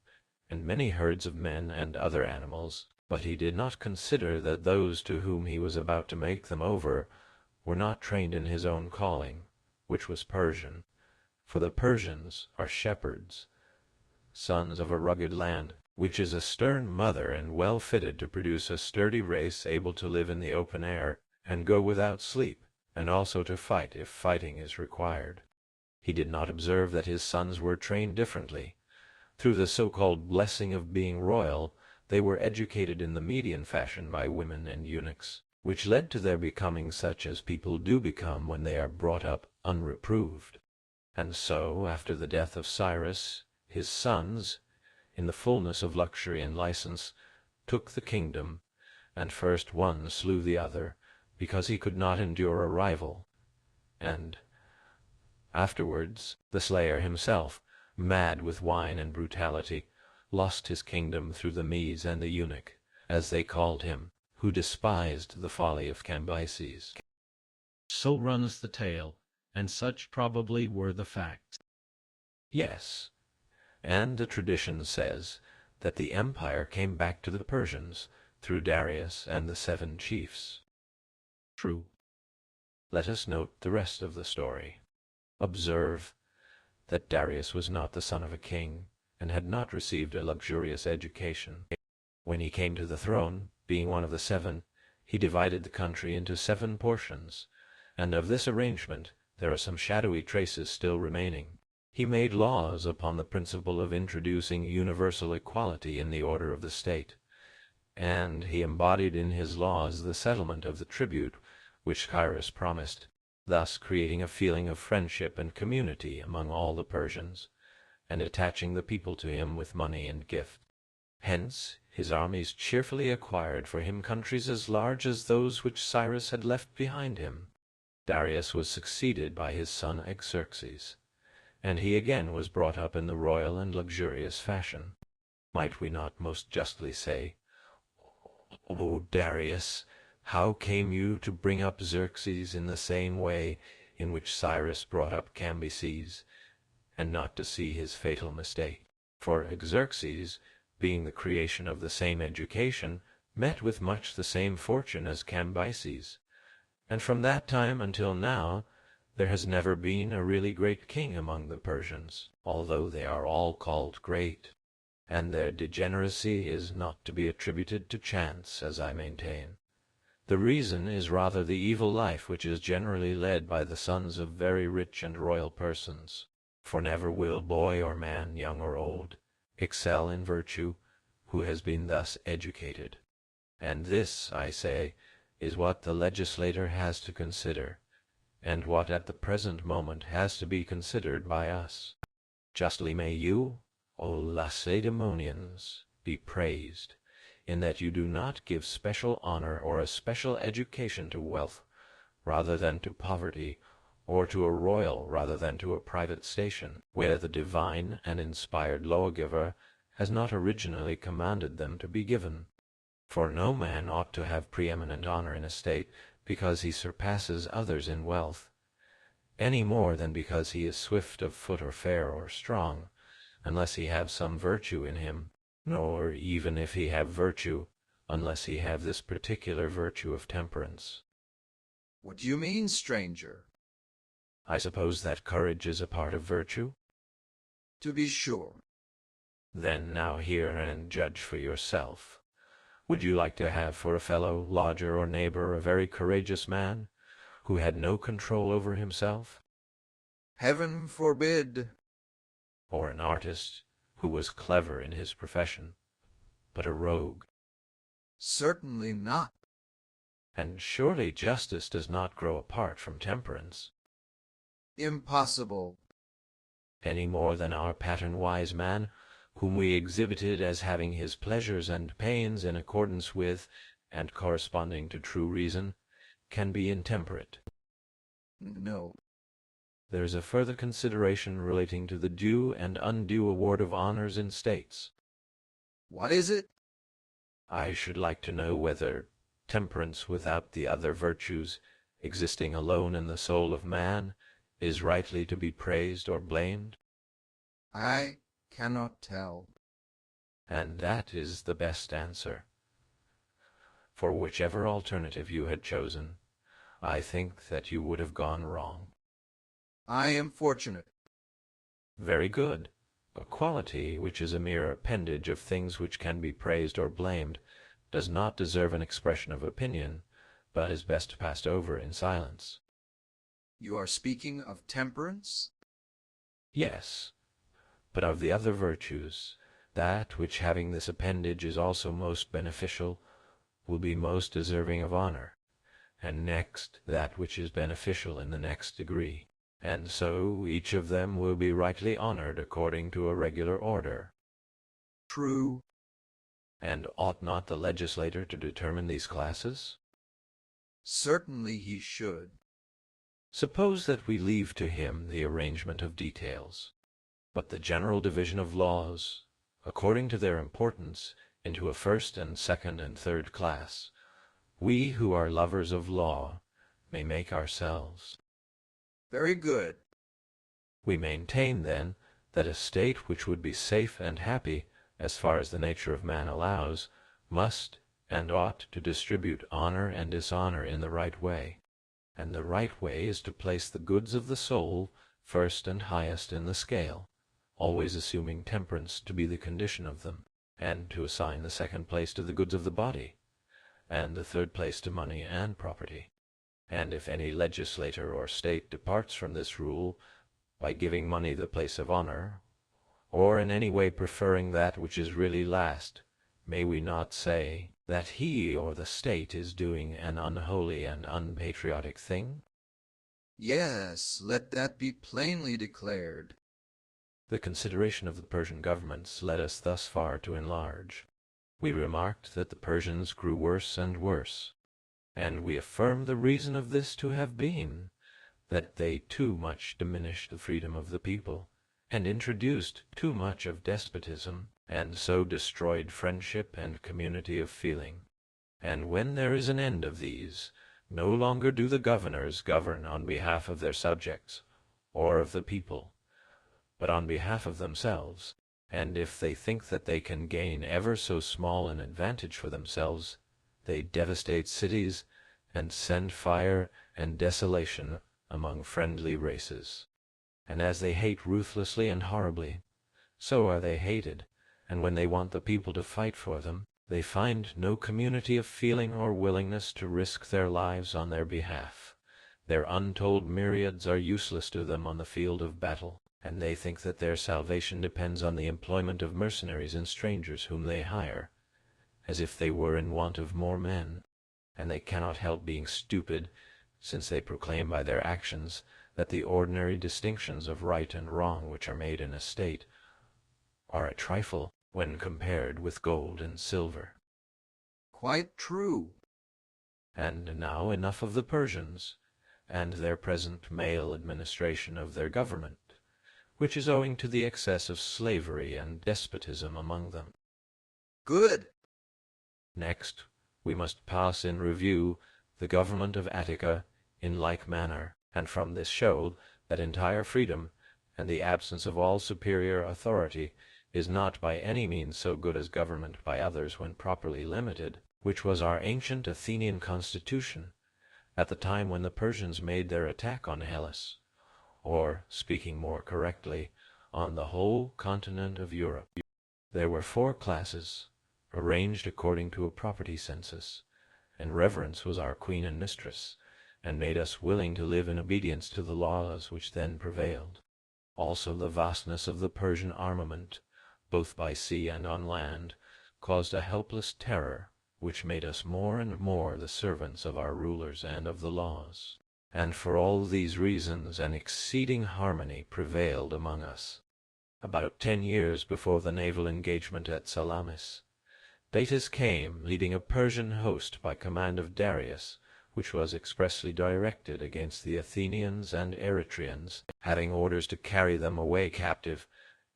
and many herds of men and other animals, but he did not consider that those to whom he was about to make them over were not trained in his own calling, which was Persian, for the Persians are shepherds, sons of a rugged land, which is a stern mother and well fitted to produce a sturdy race able to live in the open air and go without sleep, and also to fight if fighting is required. He did not observe that his sons were trained differently. Through the so-called blessing of being royal, they were educated in the Median fashion by women and eunuchs, which led to their becoming such as people do become when they are brought up unreproved. And so, after the death of Cyrus, his sons, in the fullness of luxury and license, took the kingdom, and first one slew the other, because he could not endure a rival, and afterwards the slayer himself, mad with wine and brutality, lost his kingdom through the Medes and the eunuch, as they called him, who despised the folly of Cambyses. So runs the tale, and such probably were the facts. Yes, and the tradition says that the empire came back to the Persians through Darius and the 7 chiefs. True. Let us note the rest of the story. Observe that Darius was not the son of a king, and had not received a luxurious education. When he came to the throne, being one of the 7, he divided the country into 7 portions, and of this arrangement there are some shadowy traces still remaining. He made laws upon the principle of introducing universal equality in the order of the state, and he embodied in his laws the settlement of the tribute which Cyrus promised, thus creating a feeling of friendship and community among all the Persians, and attaching the people to him with money and gift. Hence his armies cheerfully acquired for him countries as large as those which Cyrus had left behind him. Darius was succeeded by his son Xerxes, and he again was brought up in the royal and luxurious fashion. Might we not most justly say, "O Darius, how came you to bring up Xerxes in the same way in which Cyrus brought up Cambyses, and not to see his fatal mistake?" For Xerxes, being the creation of the same education, met with much the same fortune as Cambyses, and from that time until now there has never been a really great king among the Persians, although they are all called great, and their degeneracy is not to be attributed to chance, as I maintain. The reason is rather the evil life which is generally led by the sons of very rich and royal persons, for never will boy or man, young or old, excel in virtue who has been thus educated. And this, I say, is what the legislator has to consider, and what at the present moment has to be considered by us. Justly may you, O Lacedaemonians, be praised, in that you do not give special honor or a special education to wealth rather than to poverty, or to a royal rather than to a private station, where the divine and inspired lawgiver has not originally commanded them to be given. For no man ought to have preeminent honor in a state because he surpasses others in wealth, any more than because he is swift of foot or fair or strong, unless he have some virtue in him, nor even if he have virtue, unless he have this particular virtue of temperance. What do you mean, stranger? I suppose that courage is a part of virtue? To be sure. Then now hear and judge for yourself. Would you like to have for a fellow lodger or neighbor a very courageous man, who had no control over himself? Heaven forbid. Or an artist who was clever in his profession, but a rogue? Certainly not. And surely justice does not grow apart from temperance? Impossible. Any more than our pattern wise man, whom we exhibited as having his pleasures and pains in accordance with and corresponding to true reason, can be intemperate. No. There is a further consideration relating to the due and undue award of honors in states. What is it? I should like to know whether temperance without the other virtues, existing alone in the soul of man, is rightly to be praised or blamed. I cannot tell. And that is the best answer. For whichever alternative you had chosen, I think that you would have gone wrong. I am fortunate. Very good. A quality which is a mere appendage of things which can be praised or blamed does not deserve an expression of opinion, but is best passed over in silence. You are speaking of temperance? Yes, but of the other virtues, that which having this appendage is also most beneficial will be most deserving of honor, and next that which is beneficial in the next degree, and so each of them will be rightly honored according to a regular order. True. And ought not the legislator to determine these classes? Certainly he should. Suppose that we leave to him the arrangement of details, but the general division of laws, according to their importance, into a first and second and third class, we who are lovers of law may make ourselves. Very good. We maintain, then, that a state which would be safe and happy, as far as the nature of man allows, must, and ought to distribute honor and dishonor in the right way. And the right way is to place the goods of the soul first and highest in the scale, always assuming temperance to be the condition of them, and to assign the second place to the goods of the body, and the third place to money and property. And if any legislator or state departs from this rule by giving money the place of honor, or in any way preferring that which is really last, may we not say that he or the state is doing an unholy and unpatriotic thing? Yes, let that be plainly declared. The consideration of the Persian governments led us thus far to enlarge. We remarked that the Persians grew worse and worse, and we affirmed the reason of this to have been that they too much diminished the freedom of the people, and introduced too much of despotism, and so destroyed friendship and community of feeling. And when there is an end of these, no longer do the governors govern on behalf of their subjects, or of the people, but on behalf of themselves, and if they think that they can gain ever so small an advantage for themselves, they devastate cities, and send fire and desolation among friendly races. And as they hate ruthlessly and horribly, so are they hated, and when they want the people to fight for them, they find no community of feeling or willingness to risk their lives on their behalf. Their untold myriads are useless to them on the field of battle, and they think that their salvation depends on the employment of mercenaries and strangers whom they hire, as if they were in want of more men. And they cannot help being stupid, since they proclaim by their actions that the ordinary distinctions of right and wrong which are made in a state are a trifle when compared with gold and silver. Quite true. And now enough of the Persians, and their present male administration of their government, which is owing to the excess of slavery and despotism among them. Good. Next, we must pass in review the government of Attica in like manner, and from this show that entire freedom and the absence of all superior authority is not by any means so good as government by others when properly limited, which was our ancient Athenian constitution at the time when the Persians made their attack on Hellas, or, speaking more correctly, on the whole continent of Europe. There were 4 classes, arranged according to a property census, and reverence was our queen and mistress, and made us willing to live in obedience to the laws which then prevailed. Also the vastness of the Persian armament, both by sea and on land, caused a helpless terror, which made us more and more the servants of our rulers and of the laws. And for all these reasons an exceeding harmony prevailed among us. About 10 years before the naval engagement at Salamis, Datis came, leading a Persian host by command of Darius, which was expressly directed against the Athenians and Eretrians, having orders to carry them away captive,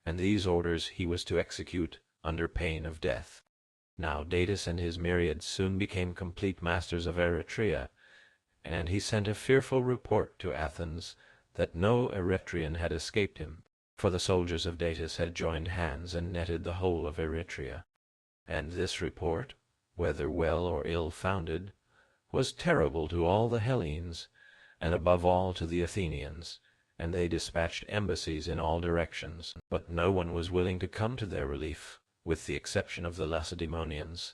and these orders he was to execute under pain of death. Now Datis and his myriads soon became complete masters of Eretria, and he sent a fearful report to Athens that no Eretrian had escaped him, for the soldiers of Datis had joined hands and netted the whole of Eretria. And this report, whether well or ill-founded, was terrible to all the Hellenes, and above all to the Athenians, and they dispatched embassies in all directions, but no one was willing to come to their relief, with the exception of the Lacedaemonians,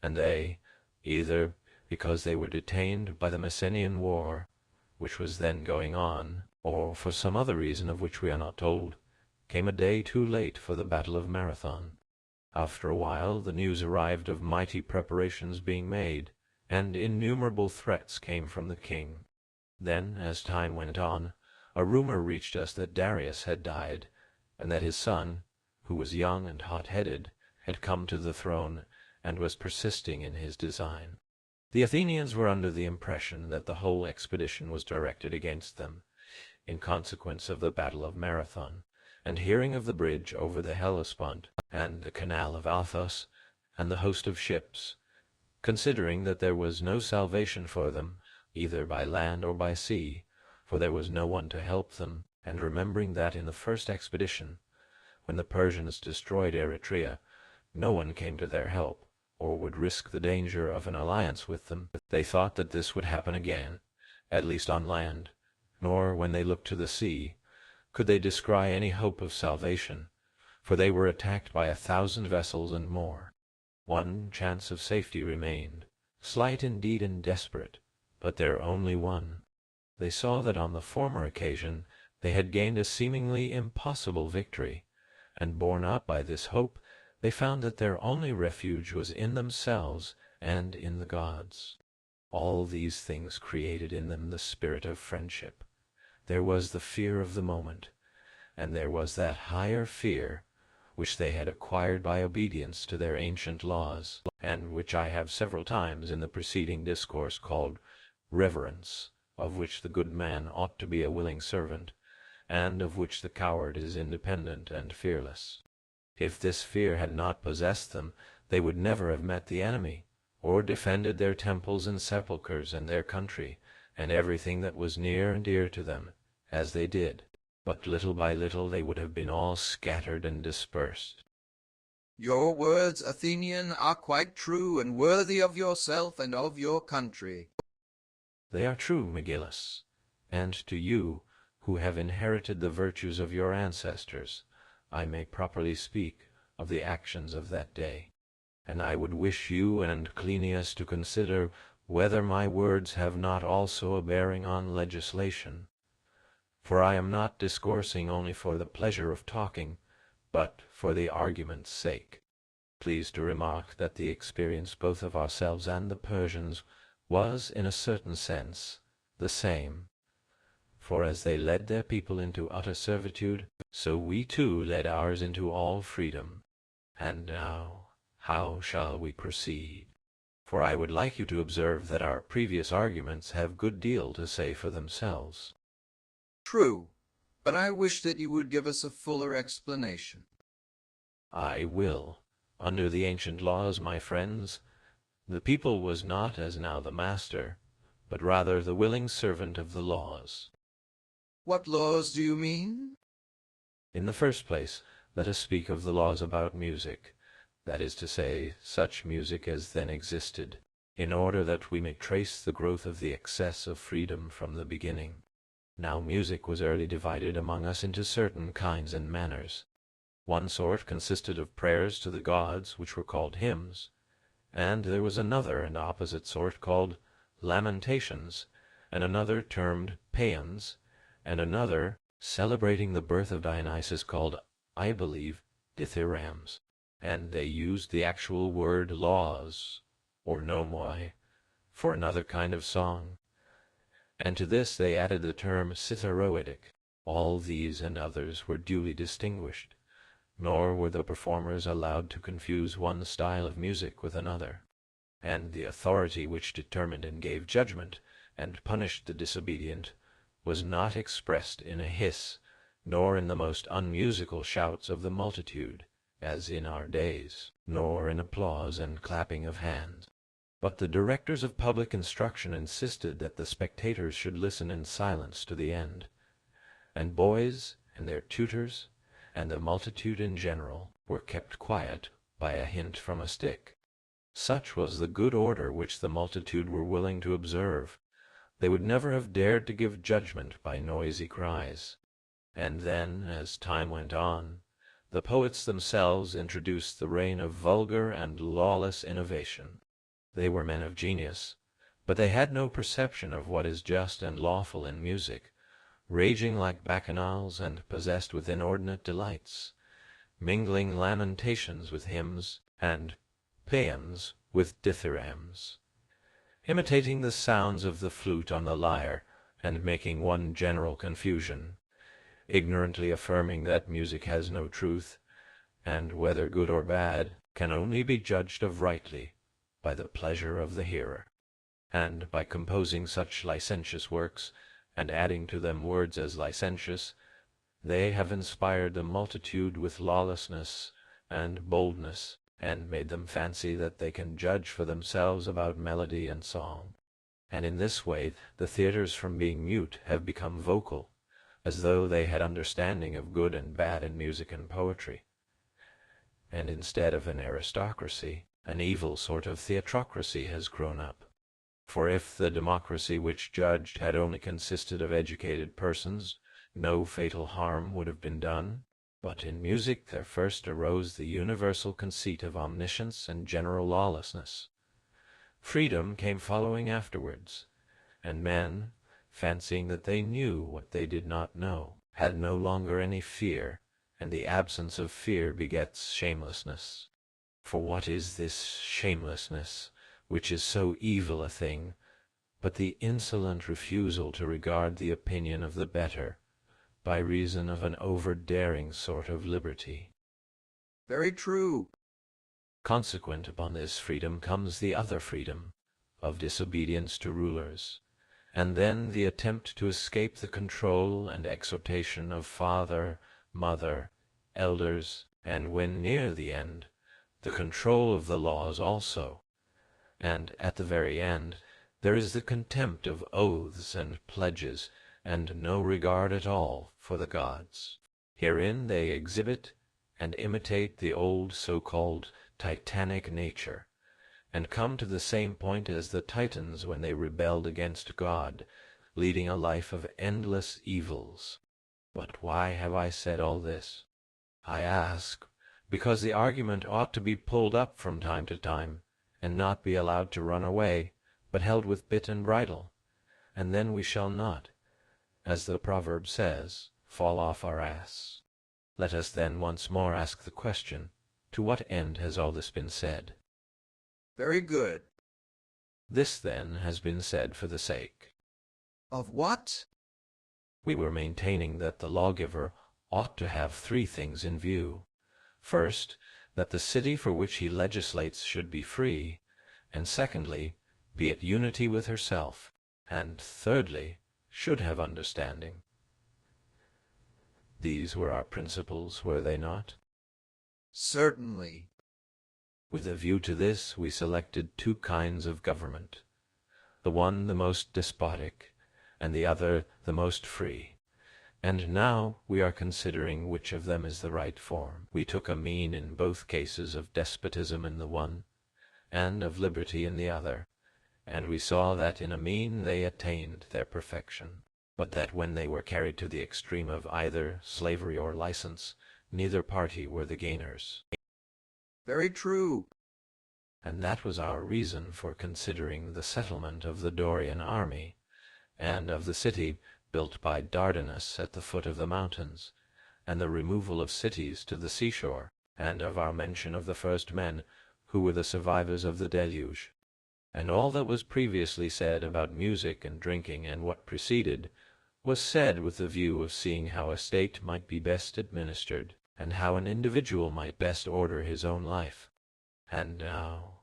and they, either because they were detained by the Messenian War, which was then going on, or for some other reason of which we are not told, came a day too late for the battle of Marathon. After a while the news arrived of mighty preparations being made, and innumerable threats came from the king. Then, as time went on, a rumor reached us that Darius had died, and that his son, who was young and hot-headed, had come to the throne, and was persisting in his design. The Athenians were under the impression that the whole expedition was directed against them, in consequence of the battle of Marathon, and hearing of the bridge over the Hellespont, and the canal of Athos, and the host of ships, considering that there was no salvation for them, either by land or by sea, for there was no one to help them, and remembering that in the first expedition, when the Persians destroyed Eretria, no one came to their help, or would risk the danger of an alliance with them. They thought that this would happen again, at least on land, nor when they looked to the sea could they descry any hope of salvation, for they were attacked by 1,000 vessels and more. One chance of safety remained, slight indeed and desperate, but their only one. They saw that on the former occasion they had gained a seemingly impossible victory, and borne up by this hope, they found that their only refuge was in themselves and in the gods. All these things created in them the spirit of friendship. There was the fear of the moment, and there was that higher fear which they had acquired by obedience to their ancient laws, and which I have several times in the preceding discourse called reverence, of which the good man ought to be a willing servant, and of which the coward is independent and fearless. If this fear had not possessed them, they would never have met the enemy, or defended their temples and sepulchres and their country, and everything that was near and dear to them, as they did. But little by little they would have been all scattered and dispersed. Your words, Athenian, are quite true and worthy of yourself and of your country. They are true, Megillus, and to you, who have inherited the virtues of your ancestors, I may properly speak of the actions of that day. And I would wish you and Cleinias to consider whether my words have not also a bearing on legislation. For I am not discoursing only for the pleasure of talking, but for the argument's sake. Please to remark that the experience both of ourselves and the Persians was, in a certain sense, the same. For as they led their people into utter servitude, so we too led ours into all freedom. And now, how shall we proceed? For I would like you to observe that our previous arguments have good deal to say for themselves. True, but I wish that you would give us a fuller explanation. I will. Under the ancient laws, my friends, the people was not as now the master, but rather the willing servant of the laws. What laws do you mean? In the first place, let us speak of the laws about music, that is to say, such music as then existed, in order that we may trace the growth of the excess of freedom from the beginning. Now music was early divided among us into certain kinds and manners. One sort consisted of prayers to the gods, which were called hymns, and there was another and opposite sort called lamentations, and another termed paeans, and another, celebrating the birth of Dionysus, called, I believe, dithyrambs, and they used the actual word laws, or nomoi, for another kind of song. And to this they added the term citheroidic. All these and others were duly distinguished, nor were the performers allowed to confuse one style of music with another, and the authority which determined and gave judgment, and punished the disobedient, was not expressed in a hiss, nor in the most unmusical shouts of the multitude, as in our days, nor in applause and clapping of hands. But the directors of public instruction insisted that the spectators should listen in silence to the end, and boys and their tutors and the multitude in general were kept quiet by a hint from a stick. Such was the good order which the multitude were willing to observe. They would never have dared to give judgment by noisy cries. And then, as time went on, the poets themselves introduced the reign of vulgar and lawless innovation. They were men of genius, but they had no perception of what is just and lawful in music, raging like bacchanals and possessed with inordinate delights, mingling lamentations with hymns and paeans with dithyrambs, imitating the sounds of the flute on the lyre, and making one general confusion, ignorantly affirming that music has no truth, and whether good or bad can only be judged of rightly by the pleasure of the hearer. And by composing such licentious works, and adding to them words as licentious, they have inspired the multitude with lawlessness and boldness, and made them fancy that they can judge for themselves about melody and song. And in this way the theatres from being mute have become vocal, as though they had understanding of good and bad in music and poetry. And instead of an aristocracy, An evil sort of theatrocracy has grown up. For if the democracy which judged had only consisted of educated persons, no fatal harm would have been done. But in music there first arose the universal conceit of omniscience and general lawlessness. Freedom came following afterwards, and men, fancying that they knew what they did not know, had no longer any fear, and the absence of fear begets shamelessness. For what is this shamelessness, which is so evil a thing, but the insolent refusal to regard the opinion of the better, by reason of an over-daring sort of liberty? Very true. Consequent upon this freedom comes the other freedom, of disobedience to rulers, and then the attempt to escape the control and exhortation of father, mother, elders, and when near the end, the control of the laws also. And at the very end, there is the contempt of oaths and pledges, and no regard at all for the gods. Herein they exhibit and imitate the old so-called Titanic nature, and come to the same point as the Titans when they rebelled against God, leading a life of endless evils. But why have I said all this? I ask, because the argument ought to be pulled up from time to time, and not be allowed to run away, but held with bit and bridle, and then we shall not, as the proverb says, fall off our ass. Let us then once more ask the question, to what end has all this been said? Very good. This, then, has been said for the sake. Of what? We were maintaining that the lawgiver ought to have three things in view. First, that the city for which he legislates should be free, and secondly, be at unity with herself, and thirdly, should have understanding. These were our principles, were they not? Certainly. With a view to this, we selected two kinds of government, the one the most despotic, and the other the most free. And now we are considering which of them is the right form. We took a mean in both cases of despotism in the one, and of liberty in the other, and we saw that in a mean they attained their perfection, but that when they were carried to the extreme of either slavery or license, neither party were the gainers. Very true. And that was our reason for considering the settlement of the Dorian army, and of the city built by Dardanus at the foot of the mountains, and the removal of cities to the seashore, and of our mention of the first men who were the survivors of the deluge. And all that was previously said about music and drinking and what preceded was said with the view of seeing how a state might be best administered, and how an individual might best order his own life. And now,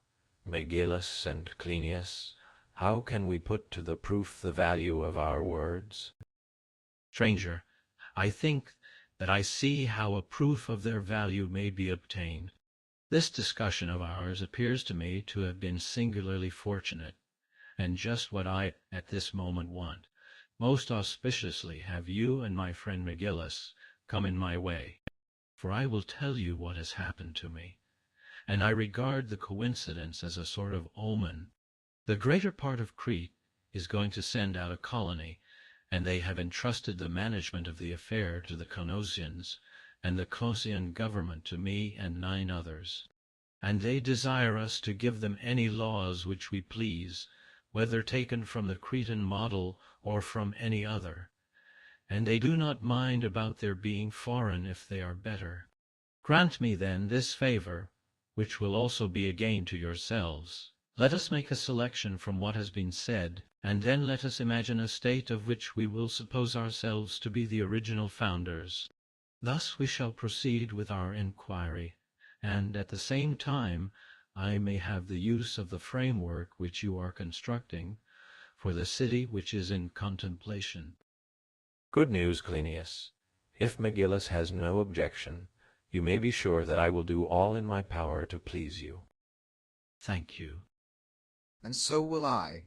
Megillus and Cleinias, how can we put to the proof the value of our words? Stranger, I think that I see how a proof of their value may be obtained. This discussion of ours appears to me to have been singularly fortunate, and just what I at this moment want. Most auspiciously have you and my friend Megillus come in my way, for I will tell you what has happened to me, and I regard the coincidence as a sort of omen. The greater part of Crete is going to send out a colony, and they have entrusted the management of the affair to the Cnosians, and the Cnosian government to me and 9 others. And they desire us to give them any laws which we please, whether taken from the Cretan model or from any other. And they do not mind about their being foreign if they are better. Grant me, then, this favor, which will also be a gain to yourselves. Let us make a selection from what has been said, and then let us imagine a state of which we will suppose ourselves to be the original founders. Thus we shall proceed with our inquiry, and at the same time I may have the use of the framework which you are constructing for the city which is in contemplation. Good news, Cleinias. If Megillus has no objection, you may be sure that I will do all in my power to please you. Thank you. And so will I.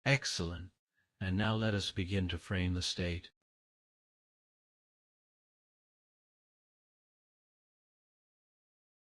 Excellent. And now let us begin to frame the state.